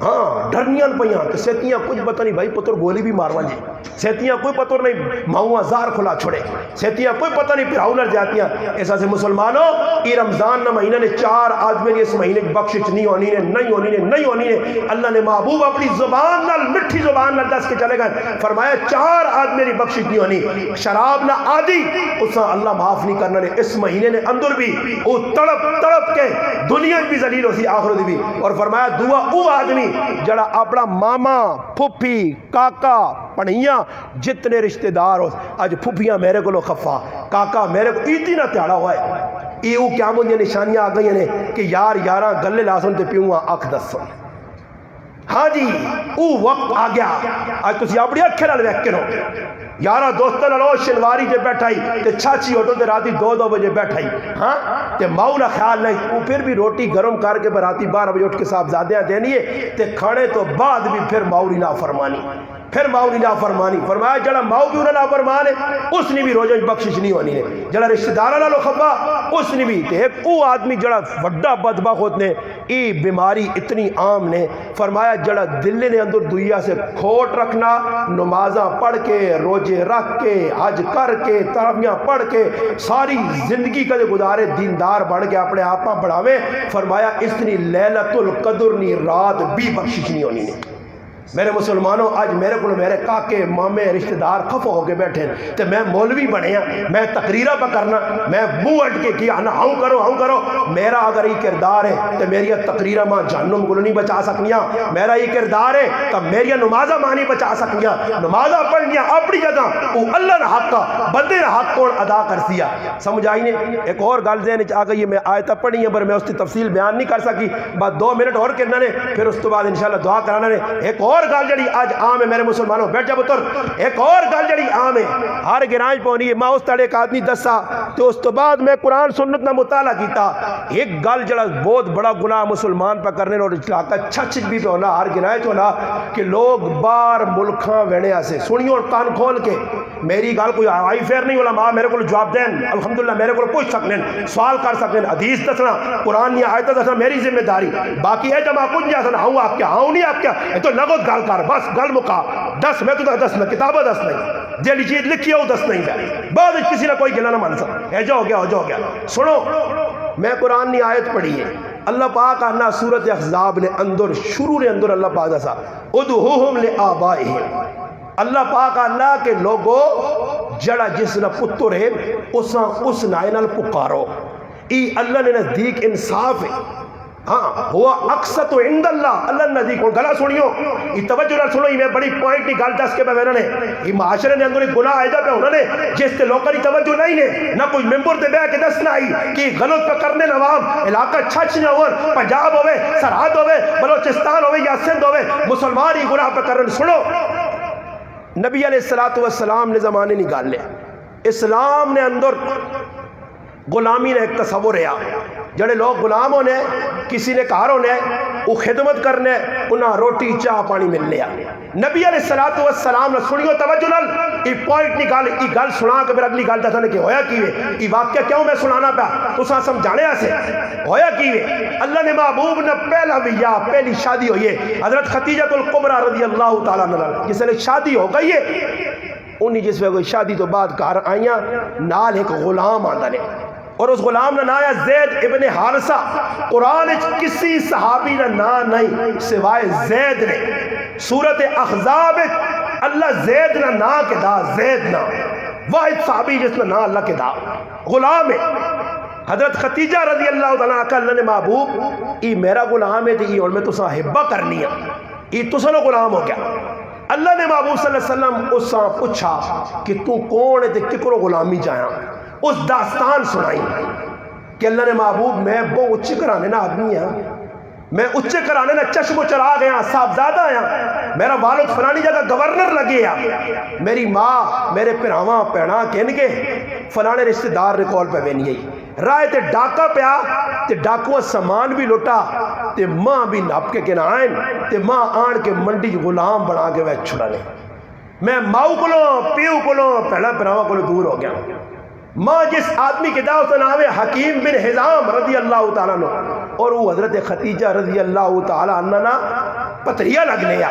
ہاں ڈرنیاں پیاں تو سیتیاں کچھ پتہ نہیں بھائی پتر گولی بھی ماروان جی سیتیاں کوئی پتر نہیں ماؤں ہزار کھلا چھوڑے سیتیاں کوئی پتہ نہیں پھراؤ نر جاتیاں ایسا سے مسلمانوں یہ رمضان نہ مہینہ نے 4 آدمی نے اس مہینے کی بخشش نہیں ہونی نے اللہ نے محبوب اپنی زبان نال مٹھی زبان نال دس کے چلے گئے فرمایا 4 آدمی نے بخشش نہیں ہونی شراب نہ آدھی اسا اللہ معاف نہیں کرنا نے اس مہینے نے اندر بھی وہ تڑپ کے دنیا بھی ذلیل ہو سی آخرت بھی اور فرمایا دعا وہ آدمی جڑا اپنا ماما پھپھی کاکا پڑھیاں جتنے رشتہ دار ہو آج پھپھیاں میرے کو لو خفا کاکا میرے کو ایتی نہ تیارا ہوا ہے ایو کیا مجھے نشانیاں آ گئی ہیں کہ یار یاراں گلے لاسن تے پیوں اکھ دسن ہاں جی وہ وقت آ گیا اج تسی اپنی اکھیں نال ویکھ کے رو یارا دوستاں نال شنواری جے بیٹھائی تے چھاچی ہوٹل تے راتی 2 بجے بیٹھائی ہاں تے ماؤ نہ خیال نہیں وہ پھر بھی روٹی گرم کر کے راتی 12 بجے اٹھ کے صاحبزادیاں دینی ہے تے کھانے تو بعد بھی پھر ماؤ دی نافرمانی پھر ماؤ دی نافرمانی فرمایا جڑا ماؤ بھی انہاں نافرمان ہے اس نے بھی روزے بخشش نہیں ہونی ہے جڑا رشتہ داراں نال خفا اس نے بھی تے ایک او آدمی جڑا بڑا بدبخت ہوتے نے ای بیماری اتنی عام نے فرمایا جڑا دل نے اندر دنیا سے کھوٹ رکھنا نمازاں پڑھ کے روزے رکھ کے حج کر کے تراویحاں پڑھ کے ساری زندگی کدے گزارے دیندار بن کے اپنے آپا بڑھاوے فرمایا اتنی لیلۃ القدر نی رات بھی بخشش نہیں ہونی نے میرے مسلمانوں آج میرے کو میرے کاکے مامے رشتہ دار خفا ہو کے بیٹھے تے میں مولوی بنیا میں تقریرہ پہ کرنا میں منہ اٹ کے کیا نہ ہوں کرو میرا اگر یہ کردار ہے تو میری تقریرہ ماں جہنم کو نہیں بچا سکنیاں میرا یہ کردار ہے تو میری نمازہ ماں نہیں بچا سکنیاں نمازہ پڑھنیاں اپنی جگہ وہ اللہ نے حق کا بندے نے حق کون ادا کر دیا سمجھ آئی نے ایک اور گل ذہن آ گئی میں آیتیں پڑھی ہیں پر میں اس کی تفصیل بیان نہیں کر سکی بس 2 منٹ اور کرنا نے پھر اس تو بعد انشاءاللہ دعا کرانا نے ایک اور گل جڑی آج عام ہے میرے مسلمانوں بیٹھ جا پتر ایک اور گل جڑی عام ہے ہر گراج پونی ہے میں اس تڑے ایک آدمی دسا تو اس تو بعد میں قرآن سنت نہ مطالعہ کیتا ایک گل جڑا بہت بڑا گناہ مسلمان پہ کرنے اور علاقہ چھچ بھی پہ ہونا ہر گراج ہونا کہ لوگ بار ملکاں ویڑے سے سنیوں اور کان کھول کے میری گل کوئی آئی فیر نہیں علماء میرے کو جواب دین الحمدللہ میرے کو پوچھ سکنے سوال کر سکنے حدیث دسنا قرآن یا آیت دسنا میری ذمہ داری باقی ہے جمع کن جیسا ہوں آپ کیا ہوں نہیں آپ کیا یہ تو لگت گل کر بس گل مکا دس میں تو دس میں کتابہ دس نہیں جیلی چیز لکھی ہو دس نہیں ہے بعد کسی نے کوئی گلا نہ مان سکتا ہے جو ہو گیا سنو میں قرآن نے آیت پڑھی ہے اللہ پاک آنا سورت احزاب نے اندر شروع نے اندر اللہ پاک دسا ادعوہم لآبائہم اللہ پاک اللہ کے لوگوں جڑا جس نہ پتر ہے اس نائنال پکارو ای اللہ نے نزدیک انصاف ہے ہاں ہوا اقسط عند اللہ اللہ نزدیک اور گلا سنیو یہ توجہ نہ سنو میں بڑی پوائنٹ کی گل دس کے میں نے یہ معاشرے نے اندر ایک گناہ ایجا پہ انہوں نے جس سے لوگوں کی توجہ نہیں ہے نہ کوئی ممبر تے بے کے دس نہ آئی کہ غلط پہ کرنے نوام علاقہ چھچ نہ ہون پنجاب ہوئے سرحد ہوئے بلوچستان ہوئے یا سندھ ہوئے مسلمان ہی گناہ پہ کرنے سنو نبی علیہ السلام نے زمانے نکال لے اسلام نے اندر غلامی نے ایک تصور ہے جڑے لوگ غلام ہونے کسی نے کار ہونے وہ خدمت کرنے انہاں روٹی چاہ پانی مل لیا نبی علیہ السلام نے سنیو توجہ نال یہ پوائنٹ نکال یہ گل سنا کے پھر اگلی گل دسنے کہ ہویا کیوے یہ واقعہ کیوں میں سنانا پیا تساں سمجھانے سے ہویا کیوے اللہ نے محبوب نے پہلی شادی ہوئی ہے حضرت خدیجہ الکبریٰ رضی اللہ تعالیٰ عنہ جس نے شادی ہو گئی ہے انہی جس میں کوئی شادی تو بعد گھر آئیاں نال ایک غلام آندا نے اور اس غلام نے نایا زید ابن حارثہ قرآن کسی صحابی نے نا نہیں سوائے زید نے سورت احزاب اللہ زید نے نا کے دا زید نا واحد صحابی جس نے نا اللہ کے دا غلام ہے حضرت خدیجہ رضی اللہ تعالیٰ عنہ اللہ نے محبوب یہ میرا غلام ہے یہ اور میں تسا حبہ کرنی ہے یہ تسا نو غلام ہو گیا اللہ نے محبوب صلی اللہ علیہ وسلم اس سے پوچھا کہ تو کون ہے تے ککرو غلامی جایا اس داستان سنائی کہ اللہ نے محبوب میں بہت اچھے کرانے نہ آدمی ہیں میں اچھے کرانے نہ چشم و چراغ ہیں صاحبزادہ ہیں میرا والد فلانی جگہ گورنر لگے ہیں میری ماں میرے پراواں پیڑاں کہن کے فلانے رشتہ دار نے کال پہ بینی ہے رائے تے ڈاکہ پیا تے ڈاکوہ سامان بھی لوٹا تے ماں بھی ناپ کے کہنا آئین تے ماں آن کے منڈی غلام بنا کے وہ چھڑا لے میں ماؤ کلوں پیو کلوں پہلا پراواں کلوں دور ہو گیا ماں جس آدمی کے داؤ سے نام ہے حکیم بن حزام رضی اللہ تعالیٰ عنہ اور وہ حضرت خدیجہ رضی اللہ تعالیٰ عنہ پتریہ لگ لیا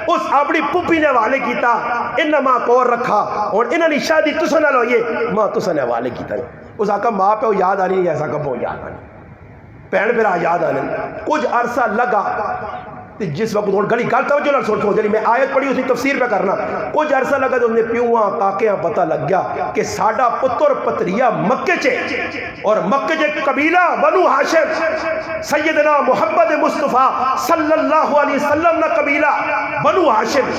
اس اپنی پپی نے حوالے کیتا انہاں ماں کو رکھا اور انہاں نے شادی تسا نہ لوئیے ماں تسا نے حوالے کیتا اس آقا ماں پہ یاد آنی ایسا کب ہو یاد آنی پہن پہ یاد آنے کچھ عرصہ لگا جس وقت گلی گل توجہ نہ سوچو جی میں آیت پڑھی اسی تفسیر پہ کرنا کچھ عرصہ لگا تو انہیں پیواں کاکیاں پتہ لگ گیا کہ ساڈا پتر پتریہ مکے چے اور مکے چے قبیلہ بنو ہاشم سیدنا محمد مصطفیٰ صلی اللہ علیہ وسلم نہ قبیلہ بنو ہاشم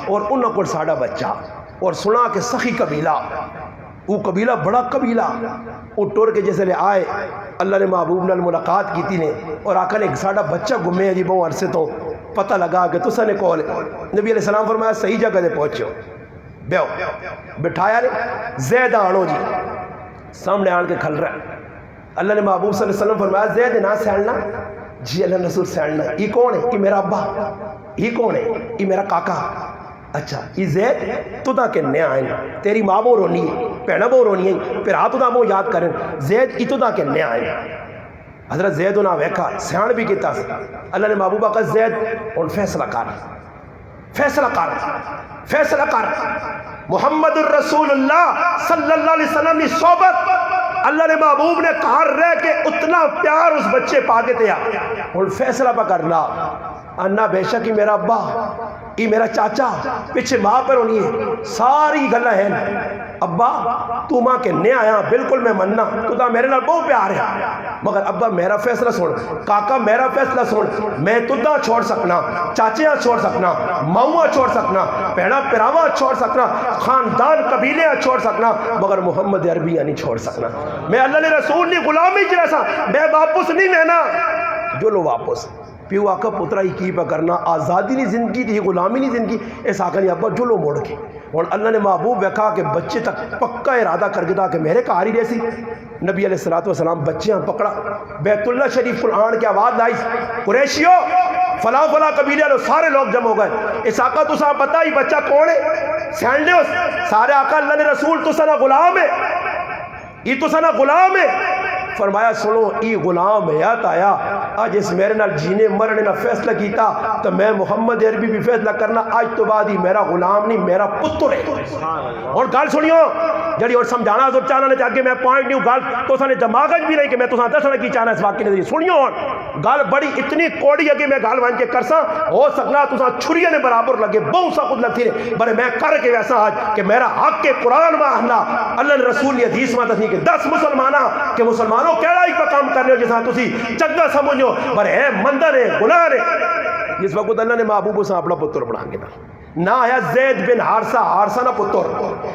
اور انہوں کو ساڈا بچہ اور سنا کہ سخی قبیلہ وہ قبیلہ بڑا قبیلہ وہ ٹور کے جیسے لے آئے اللہ نے محبوب نے ملاقات کی تھی نے اور آقا نے ایک ساڑھا بچہ گمے ہیں جی بہت عرصے تو پتہ لگا کہ تسا نے کول نبی علیہ السلام فرمایا صحیح جگہ دے پہنچو بیو بٹھایا نے زید آنو جی سامنے آن کے کھل رہا ہے اللہ نے محبوب صلی اللہ علیہ وسلم فرمایا زید نہ سیننا جی اللہ رسول سیننا یہ کون ہے یہ میرا ابا یہ کون ہے یہ میرا کاکا اچھا یہ زید تو دا کہ نیا آئیں تیری ماں بو رونی ہے پیڑا بو رونی ہے پھر ہاتھ دا بو یاد کریں زید یہ تو دا کہ نیا آئیں حضرت زید انہاں ویکھا سیان بھی کیتا اللہ نے محبوبہ کا زید ان فیصلہ کر فیصلہ کر محمد الرسول اللہ صلی اللہ علیہ وسلم کی صحبت اللہ نے محبوب نے کہا رہ کے اتنا پیار اس بچے پاکے تھے اور فیصلہ پا کرنا انا بے شک ہی میرا ابا یہ میرا چاچا پیچھے ماں پر ہونی ہے ساری گلہ ہیں ابا تو ماں کے نیا آیا بالکل میں مننا تو دا میرے نال بہت پیار ہے مگر ابا میرا فیصلہ سن کاکا میرا فیصلہ سن میں تدا چھوڑ سکنا چاچیاں چھوڑ سکنا ماؤں چھوڑ سکنا پیڑا پیراواں چھوڑ سکنا خاندان قبیلے چھوڑ سکنا مگر محمد عربی نہیں چھوڑ سکنا میں اللہ نے رسول نے غلامی جیسا میں واپس نہیں لینا جو لو واپس پیو آقا پترا ہی کی پہ کرنا آزادی نہیں زندگی تھی غلامی نہیں زندگی اس آقا نہیں ابا جلو موڑ کے اور اللہ نے محبوب ویکھا کہ بچے تک پکا ارادہ کر کے تھا کہ میرے کار ہی رہسی نبی علیہ السلام بچیاں پکڑا بیت اللہ شریف قرآن کی آواز لائی قریشیو فلاں فلاں قبیلے لو سارے لوگ جمع ہو گئے اس آقا تو صاحب پتہ ہی بچہ کون ہے سینڈ لے سارے آقا اللہ نے رسول تو سنا غلام ہے یہ تو سنا غلام ہے فرمایا سنو ای غلام یاد آیا آج اس میرے نال جینے مرنے نہ فیصلہ کیتا تو میں محمد عربی بھی فیصلہ کرنا آج تو بعد ہی میرا غلام نہیں میرا پتر ہے اور گال سنیو جڑی اور سمجھانا حضرت چاہنا نے چاہے میں پوائنٹ نہیں گال تو سنے دماغج بھی نہیں کہ میں تو سنے دسنا کی چاہنا اس واقعی نے سنیو گال بڑی اتنی کوڑی ہے کہ میں گال وان کے کرسا ہو سکنا تو سنے چھڑیے نے برابر لگے بہت سا خود لگتی رہے بڑے میں کر کے ویسا آج کہ میرا حق کے قرآن میں احنا اللہ نے رسول نے حدیث میں دسنی کہ 10 مسلمانہ کہ مسلمانوں کیڑا ہی پہ کام کرنے ہو جیسا تسی چنگا سمجھو پر ہے مندر ہے گناہ ہے اس وقت اللہ نے محبوب سے اپنا پتر بڑھا گیا نہ آیا زید بن حارثہ نہ پتر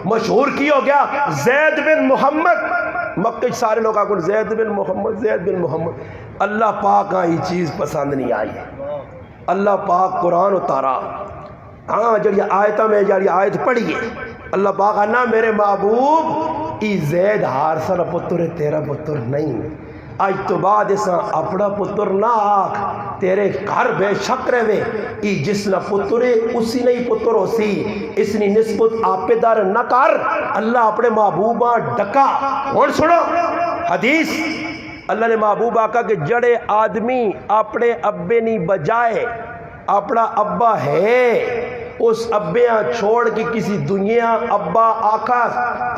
مشہور کی ہو گیا زید بن محمد مکہ سارے لوگ آگے زید بن محمد اللہ پاک آئی چیز پسند نہیں آئی اللہ پاک قرآن اتارا ہاں جب یہ آیتہ میں جب یہ آیت پڑھی ہے اللہ پاک آنا میرے محبوب ای زید حارثہ نہ پتر ہے تیرا پتر نہیں آج تو بعد اسا اپنا پتر نہ آکھ تیرے گھر بے شک رہے ای جس نہ پترے اسی نہیں پتر ہو سی اس نے نسبت آپ دار نہ کر اللہ اپنے محبوبہ ڈکا اور سنو حدیث اللہ نے محبوب آقا کہ جڑے آدمی اپنے ابے نہیں بجائے اپنا ابا ہے اس ابیاں چھوڑ کے کسی دنیا ابا آقا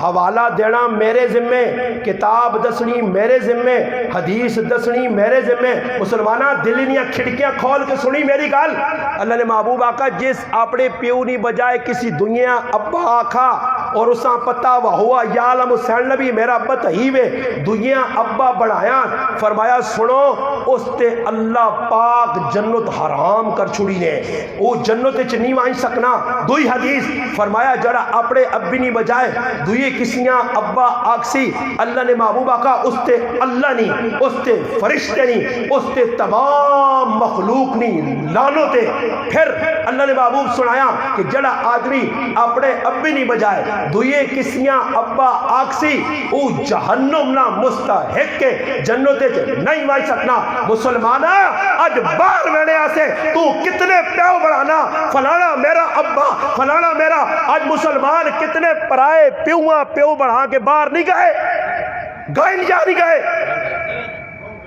حوالہ دینا میرے ذمے کتاب دسنی میرے ذمے حدیث دسنی میرے ذمے مسلمانہ دلینیاں کھڑکیاں کھول کے سنی میری گال اللہ نے محبوب آقا جس اپنے پیو نہیں بجائے کسی دنیا ابا آقا اور اساں پتہ ہوا یعلم حسین نبی میرا ابا تہیوے دنیا ابا بڑھایا فرمایا سنو اس تے اللہ پاک جنت حرام کر چھڑی نے وہ جنت چنی وائن سکنا دوئی حدیث فرمایا جڑا اپنے ابی نہیں بجائے دوئی کسیاں ابا آکسی اللہ نے محبوب آقا اس تے اللہ نہیں اس تے فرشتے نہیں اس تے تمام مخلوق نہیں لانوں تے پھر اللہ نے محبوب سنایا کہ جڑا آدمی اپنے ابی نہیں بجائے دوئی کسیاں ابا آکسی او جہنم نہ مستحق کے جنتے نہیں وائی سکنا مسلمانہ آج بار میرے آسے تو کتنے پیو بڑھانا فلانا میرا ابا فلانا میرا آج مسلمان کتنے پرائے پیو بڑھا کے باہر نہیں گئے نہیں گئے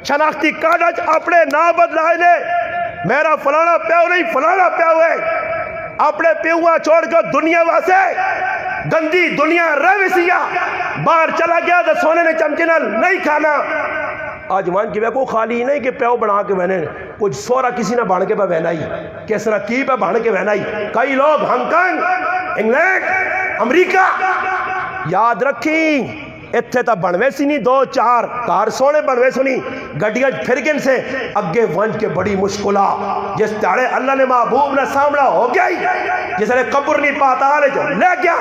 شناختی کارڈ اپنے نام بدلائے لے میرا فلانا پیو نہیں فلانا پیو ہے اپنے پیوہ چھوڑ کر دنیا واسے گندی دنیا رویسیا باہر چلا گیا تو سونے نے چمچنل نہیں کھانا آج مان کی کو خالی ہی نہیں کہ پیو بنا کے بہنے کچھ سورا کسی نے بان کے پہ بہنا ہی کس طرح کی پہ بان کے بہنا ہی کئی لوگ ہانگ کانگ انگلینڈ امریکہ یاد رکھیں اتھے تا بنوے سی نہیں 2-4 کار سونے بنوے سنی گڈیاں پھرگن سے اگے ونج کے بڑی مشکلہ جس تاڑے اللہ نے محبوب نہ سامنا ہو گیا ہی جس نے قبر نہیں پاتا آلے جو لے گیا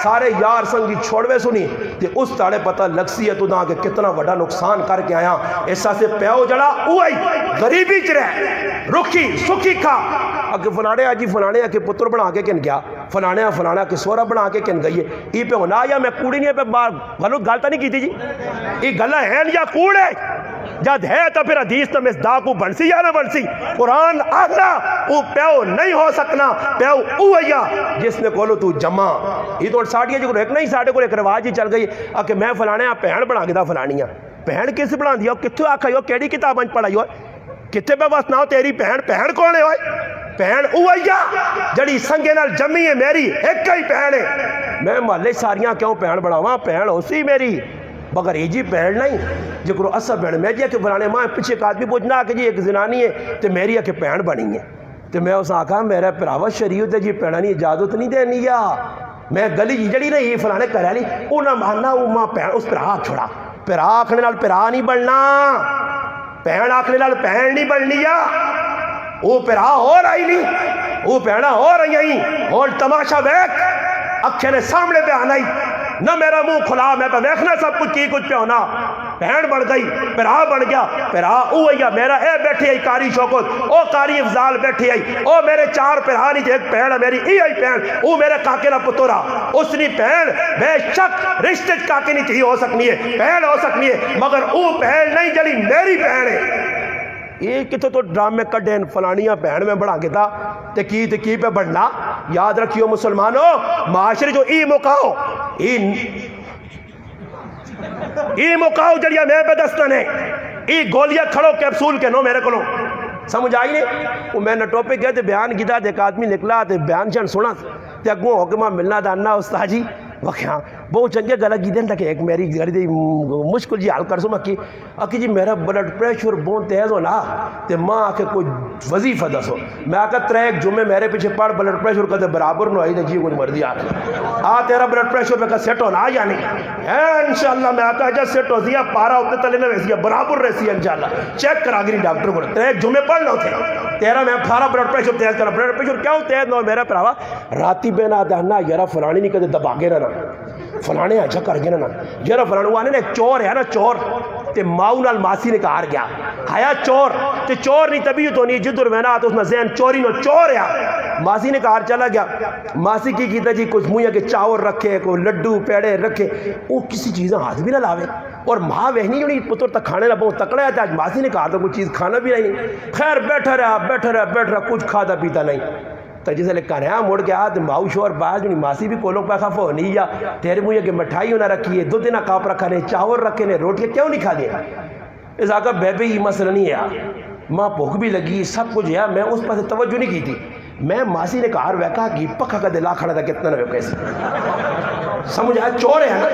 سارے یار سنگی چھوڑوے سنی تے اس تاڑے پتہ لگسی ہے تو دا کہ کتنا بڑا نقصان کر کے آیا ایسا سے پیو جڑا اوئی غریبی چ رہے رکھی سکھی کھا کہ فلانے آجی فلانے کے پتر بنا کے کن گیا فلانا کے سورا بنا کے کن گئی ہے یہ پہ ہونا یا میں کوڑی نہیں پہ غلط گالتا نہیں کی تھی جی یہ گلا ہے یا کوڑ ہے جد ہے تو پھر حدیث تو مصداق کو بنسی یا نہ بنسی قرآن آگنا وہ پیو نہیں ہو سکنا پیو اویا جس نے کولو تو جمع یہ تو ساڑھیا جو ایک نہیں ساڑھے کو ایک رواج ہی چل گئی کہ میں فلانے پہن بنا کے دا فلانیاں پہن کس بنا دیا کتھے آکھا ہو کیڑی کتاب پڑھائی ہو کتھے پہ بس نہ تیری پہن کون ہے ہوئے پہن اویا جڑی سنگے نال جمی ہے میری ایک ہی پہن ہے میں محلے ساریاں کیوں پہن بناواں پہن ہو سی میری مگر یہ جی پہن نہیں جکرو اصل بہن میں جی کہ فلانے ماں پیچھے ایک آدمی پوچھنا کہ جی ایک زنانی ہے تو میری ہے کہ پہن بنی ہے تو میں اس آکھا میرا پراوا شریعت ہے جی پہنا نہیں اجازت نہیں دینی یا میں گلی جی جڑی نہیں فلانے کرا نہیں انہاں ماننا وہ ماں پہن اس پر آکھ چھوڑا پھر آکھنے نال پھر نہیں بننا پہن آکھنے نال پہن نہیں بننی یا وہ پھر ہو رہی نہیں وہ پہنا ہو رہی ہیں اور تماشا بیک اکھے نے سامنے پہ آنا ہی نہ میرا منہ کھلا میں پہ دیکھنا سب کچھ کی کچھ پہ ہونا پہن بڑھ گئی پھر بڑھ گیا پھر اویا میرا اے بیٹھی آئی کاری شوکت او کاری افضال بیٹھی آئی او میرے چار پھر نہیں تھے ایک پہن میری ای آئی پہن او میرے کاکے نہ پتورا اس نے پہن بے شک رشتے کاکے نہیں تھی ہو سکنی ہے پہن ہو سکنی ہے مگر او پہن نہیں جلی میری پہن ہے یہ کتنے تو ڈرامے کڈین فلانیاں بہن میں بڑھا کے تھا تے کی پہ بڑھنا یاد رکھیو مسلمانوں معاشرے جو ای مکاؤ ای مکاؤ جڑیا میں پہ دستن ہے ای گولیاں کھڑو کیپسول کے نو میرے کلو سمجھ آئی نہیں وہ میں نے ٹاپک گئے تے بیان کیتا تے ایک آدمی نکلا تے بیان شان سنا تے اگوں حکمہ ملنا داننا استاد جی وکھیاں بہت چنگے گلا کی دیں تاکہ ایک میری گھر دی مشکل جی حال کر سو مکی اکی جی میرا بلڈ پریشر بہت تیز ہونا تے ماں آکے کوئی وظیفہ دسو میں آکا تریک جمعے میرے پیچھے پڑھ بلڈ پریشر کہتے برابر نو آئی دے جی کوئی مردی آکا تیرا بلڈ پریشر میں کہا سیٹ ہونا یا نہیں انشاءاللہ میں آکا جا سیٹ ہو سیا پارا ہوتے تلے نہ ویسی برابر رہسی ہے انشاءاللہ چیک کرا گری ڈاکٹر کو تریک جمعے پڑھ نہ ہوتے تیرا میں پھارا بلڈ پریشر تیز کرا بلڈ پریشر کیوں تیز نو میرا پراوا راتی بینا دہنا یارا فلانی نہیں کہتے دباگے نہ فلانے اچھا کر گیا نا یارا فلانے وانے نے ایک چور ہے نا چور تے ماؤ نال ماسی نے کہار گیا ہایا چور تے چور نہیں طبیعت ہونی جدر وینا تو اس میں ذہن چوری نو چور ہے ماسی نے کہار چلا گیا ماسی کی کیتا جی کچھ مویا کے چاور رکھے کوئی لڈو پیڑے رکھے وہ کسی چیزیں ہاتھ بھی نہ لاوے اور ماں وہنی جو نہیں پتر تک کھانے لگا بہت تکڑا ہے آج ماسی نے کہا تو کوئی چیز کھانا بھی نہیں خیر بیٹھا رہا کچھ کھاتا پیتا نہیں تو جسے لے کہا مڑ کے آج ماؤ شور باز جو ماسی بھی کولوں پہ خفا ہو نہیں یا تیرے مجھے کہ مٹھائی نہ رکھی ہے دو دن کاپ رکھا نے چاول رکھے نے روٹیاں کیوں نہیں کھا دیا اس آقا بے یہ مسئلہ نہیں ہے ماں بھوک بھی لگی سب کچھ ہے میں اس پاس توجہ نہیں کی تھی میں ماسی نے کہا ویکا کہ پکا کا دلا کھڑا تھا کتنا نہ کیسے سمجھ آیا چور ہے نا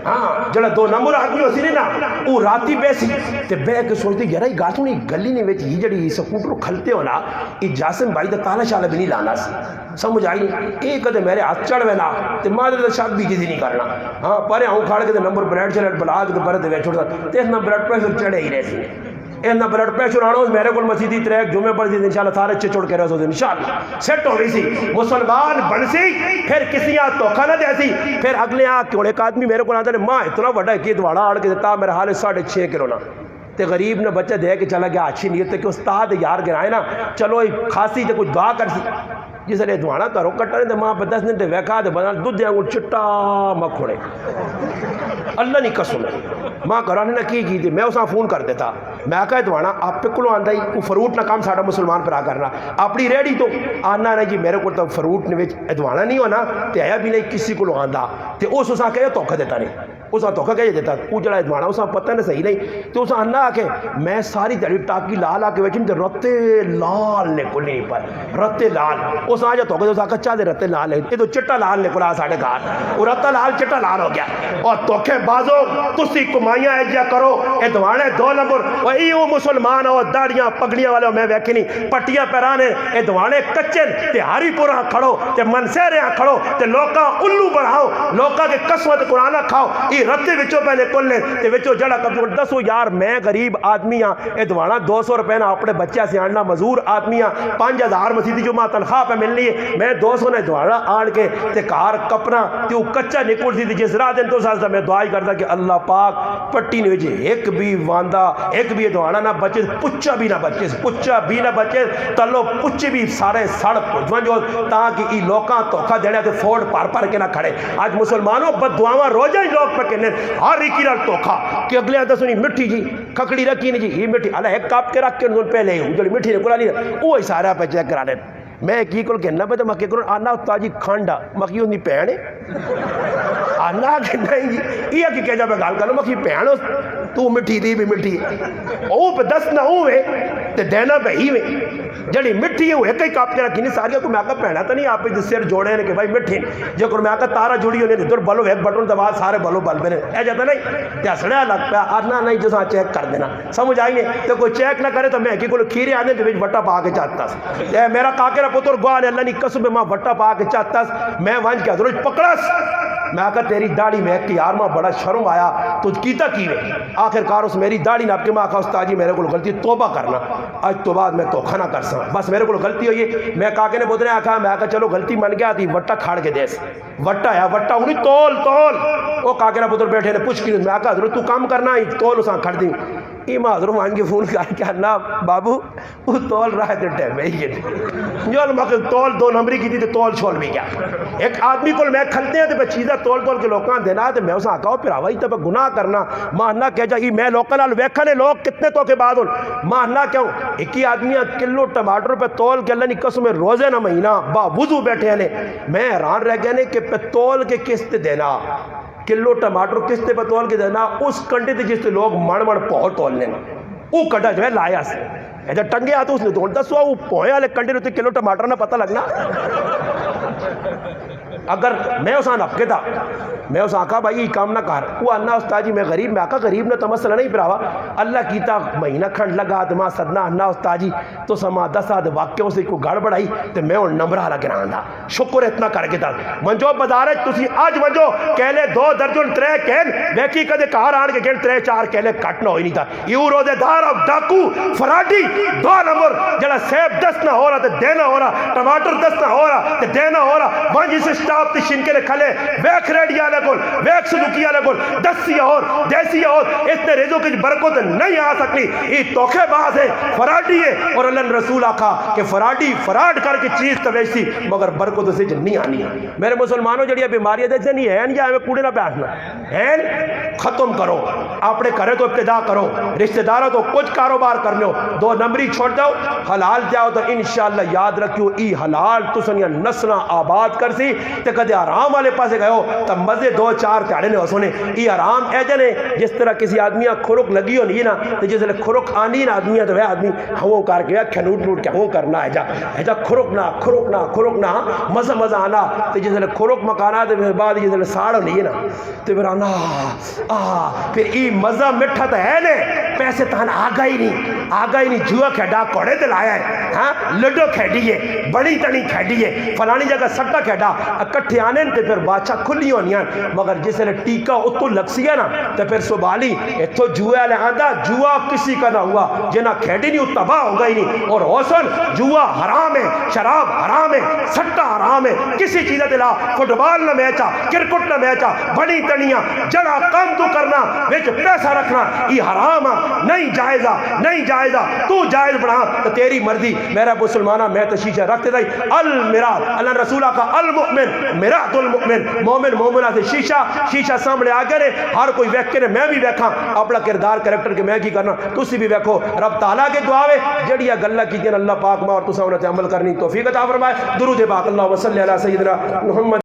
ہاں جڑا دو نمبر آدمی ہو سی نہیں نا وہ راتی بیسی تے بے کے سوچتے یار یہ گاٹوں نہیں گلی نہیں وچ یہ جڑی سکوٹر کھلتے ہو نا یہ جاسم بھائی دا تالا شالا بھی نہیں لانا سی سمجھ آئی ایک کدے میرے ہاتھ چڑھ وینا تے ماں دے شک بھی کسی نہیں کرنا ہاں پرے ہوں کھڑ کے تے نمبر بریڈ چلٹ بلا کے برے دے چھوڑ تے اس بلڈ پریشر چڑھے ہی رہسی اینا بلڈ پریشر آنو میرے کو مسیدی تریک جمعے پر دی انشاءاللہ سارے چھوڑ کے رہ سو انشاءاللہ سیٹ ہو رہی سی مسلمان بن سی پھر کسی آت توقع نہ دے سی پھر اگلے آگ کیوں ایک آدمی میرے کو آتا ہے ماں اتنا بڑا ہے کہ دوڑا آڑ کے دیتا میرے حال 6.5 کلو نا تے غریب نے بچہ دے کے چلا گیا اچھی نیت ہے کہ استاد یار گرائے نا چلو خاصی تے کچھ دعا کر سی جس نے دعانا کرو کٹا نہیں تے ماں پہ 10 دن تے ویکھا تے بنا دودھ دیا گوڑ چٹا مکھوڑے اللہ نہیں قسم ماں کرانے نہ کی تھی میں اساں فون کر دیتا میں کہا دوانا آپ پہ کلو آندہ ہی وہ فروٹ نہ کام ساڑھا مسلمان پر آ کرنا اپنی ریڈی تو آنا نہیں جی میرے کو تو فروٹ نے دوانا نہیں ہونا تے آیا بھی نہیں کسی کو آندہ تے اس اساں کہے توقع دیتا نہیں اساں توقع کہے دیتا وہ جڑا دوانا اساں پتہ نہ صحیح نہیں تو اساں آنا آکے میں ساری تیری ٹاکی لال آکے ویچن تے رتے لال نے کل نہیں پر رتے لال اساں آجا توقع دے اساں کچھا دے رتے لال ہے یہ تو چٹا لال نے کلا ساڑھے گھار وہ رتا لال چٹا لال ہو گیا اور توقع بازو تسی کمائیاں ایجیا کرو اے دوانے 2 نمبر ایو مسلمان ہو داڑیاں پگڑیاں والے میں ویکھی نہیں پٹیاں پیرانے اے دوانے کچن تے ہاری پورا کھڑو تے منسے رہاں کھڑو تے لوکاں الو بڑھاؤ لوکاں کے قسمت قرآنہ کھاؤ یہ رتے وچوں پہ نکل لیں تے وچوں جڑا کمزور دسو یار میں غریب آدمی ہاں اے دوانا 200 روپے نہ اپنے بچے سے آننا مزدور آدمی ہاں 5000 مسیدی جو ماں تنخواہ پہ ملنی ہے میں 200 نے دوانا آن کے تے کار کپنا تے وہ کچا نکل سی جس رات دن تو سالتا میں دعائی کرتا کہ اللہ پاک پٹی نے وجہ ایک بھی واندہ ایک بھی دوانا نہ بچے پچا بھی نہ بچے پچا بھی نہ بچے تلو پچے بھی سارے سڑ پچوان جو تاکہ ای لوکاں توکھا دینے تے فوڑ پار کے نہ کھڑے آج مسلمانوں بد دعاواں روجہ ہی لوگ پہ کہنے ہر ایک ہی توکھا کہ اگلے آدھا سنی مٹھی جی کھکڑی رکھی نہیں جی یہ مٹھی اللہ ایک کاپ کے رکھ کے انہوں پہلے ہوں جو مٹھی نے کلا نہیں وہ سارا پہ چیک کرانے میں کی کل کہنا پہ تو مکی کروں آنا تاجی کھانڈا مکی ہوں دی پہنے آنا کہنا ہی جی یہ کی کہہ جا پہ گال کرو مکی پہنو تو مٹھی دی بھی مٹھی او پہ دس نہ ہوئے تے دینا پہ ہی ہوئے جڑی مٹھی ہے وہ ایک ہی کاپ کے رکھی نہیں ساریا کو میں آقا پہنا تا نہیں آپ پہ جس سیر جوڑے ہیں کہ بھائی مٹھی جو کر میں آقا تارا جوڑی ہونے دور بلو ایک بٹن دبا سارے بلو بل بنے اے جاتا نہیں تے اسڑیا لگ پہ آنا نہیں جو ساں چیک کر دینا سمجھ آئیں گے تو کوئی چیک نہ کرے تو میں کی کلو کھیرے آنے کے وٹا پا کے چاہتا سی میرا کاکرہ پتر گوال اللہ نہیں قسم میں وٹا پا کے چاہتا میں وانج کے حضرت پکڑاس میں آقا تیری داڑھی میں کہ یار ماں بڑا شرم آیا تو کیتا کی ہے آخر کار اس میری داڑھی ناپ کے ماں آقا استاد جی میرے کو غلطی توبہ کرنا آج تو بعد میں توکھا نہ کر سا بس میرے کو غلطی ہوئی ہے میں کاکے نے بودنے آکھا میں آقا چلو غلطی من گیا تھی وٹا کھاڑ کے دیس وٹا ہے وٹا انہیں تول وہ کاکے نے پتر بیٹھے نے پوچھ کی میں آقا حضرت تو کام کرنا ہی تول اساں کھڑ دی ایمہ حضرت وہاں کے فون کر کے اللہ بابو وہ تول رہا ہے تے میں ہی یہ جو مقصد تول 2 نمبری کی تھی تو تول چھول بھی گیا ایک آدمی کو میں کھلتے ہیں تو پہ چیزیں تول کے لوکاں دینا تو میں اسے آکاؤ پھر آوائی تو پہ گناہ کرنا ماہنہ کہہ جائے میں لوکاں نال ویکھنے لوگ کتنے تو کے بعد ماہنہ کیوں ایک ہی آدمی کلو ٹماٹر پہ تول کے اللہ نے قسم روزے نہ مہینہ با وضو بیٹھے ہیں میں حیران رہ گئے کہ پہ تول کے قسط دینا کلو ٹماٹر قسط پہ تول کے دینا اس کنڈے تھے جس سے لوگ مڑ پہو تول لیں وہ کٹا جو ہے لایا سے ایسا ٹنگے آتا اس نے تو دس وہ پوئے والے کنڈے رہتے کلو ٹماٹر نہ پتہ لگنا اگر میں اس آن اپکے تھا میں اس آقا بھائی یہ کام نہ کر وہ اللہ استاد جی میں غریب میں آقا غریب نے تو مسئلہ نہیں پراوا اللہ کیتا مہینہ کھنڈ لگا تو ماں صدنا اللہ استاد جی تو سما 10 آدھ واقعوں سے کوئی گڑ بڑھائی تو میں ان نمبرہ لگنا آندا شکر اتنا کر کے تھا منجو بدارج تسی آج منجو کہلے 2 درجن 3 کہن بیکی کدے کار آن کے گھن 3 4 کہلے کٹنا ہوئی نہیں تھا یہ روزے دار اب ڈاکو فراڈی 2 نمبر جڑا سیب 10 نہ ہو رہا تو دینا ہو رہا ٹماٹر 10 نہ ہو رہا تو دینا ہو رہا وہاں جسے سٹاپ تی شنکے لے کھلے ویک ریڈیا لے کل ویک سلوکیا لے کل 10 اور دیسی اور اتنے ریزوں کی برکت نہیں آ سکتی یہ توکھے باز ہے فراڈی ہے اور اللہ رسول آقا کہ فراڈی فراڈ کر کے چیز تویسی مگر برکت سے نہیں آنی میرے مسلمانوں جڑی بیماریاں دیکھتے نہیں ہیں یا ہمیں کوڑے نہ بیٹھنا ہیں ختم کرو اپنے کرے تو ابتدا کرو رشتہ داروں تو کچھ کاروبار کرنے ہو 2 نمبری چھوڑ دو حلال جاؤ تو انشاءاللہ یاد رکھیو ای حلال تو سنیا نسلہ آباد کر سی تے کدے آرام والے پاسے گئے ہو تب مزے 2-4 تیاڑے نے ہو سونے ای آرام اے جنے جس طرح کسی آدمیاں کھرک لگی ہو نہیں نا تو جس طرح کھرک آنی نا آدمیاں تو وہ آدمی ہوں کار کے کھنوٹ کے ہوں کرنا ہے جا کھرک نہ مزہ آنا تو جس طرح کھرک مکانا تو بعد جس طرح ساڑھ نہیں نا تو پھر آنا پھر ای مزہ مٹھا تو ہے نے پیسے تہن آگا ہی نہیں جوا کھیڈا کوڑے دل آیا ہے ہاں لڈو کھیڈیے بڑی تنی کھیڈیے فلانی جگہ سٹا کھیڈا اکٹھے آنے تے پھر باچا کھلی ہونی مگر جس نے ٹیکا اتو لگسی ہے نا تو پھر سبالی اتو جوا لے آدھا جوا کسی کا نہ ہوا جنا کھیڈی نہیں تباہ ہو گئی نہیں اور حسن جوا حرام ہے شراب حرام ہے سٹا حرام ہے کسی چیز دلا فٹبال نہ میچا کرکٹ نہ میچا بڑی تنیاں جڑا کام تو کرنا وچ پیسہ رکھنا یہ حرام نہیں جائزہ تو جائز بنا تو تیری مرضی میرا مسلمانہ میں تو شیشہ رکھتے تھا المراد اللہ رسولہ کا المؤمن مراد المؤمن مومنہ سے شیشہ سامنے آگے رہے ہر کوئی ویک کرے میں بھی ویکھاں اپنا کردار کریکٹر کے میں کی کرنا تسی بھی ویکھو رب تعالیٰ کے دعاوے جڑیا گلہ کی جن اللہ پاک ماں اور تسا انہیں عمل کرنی توفیق عطا فرمائے درود پاک اللہم صلی علی سیدنا محمد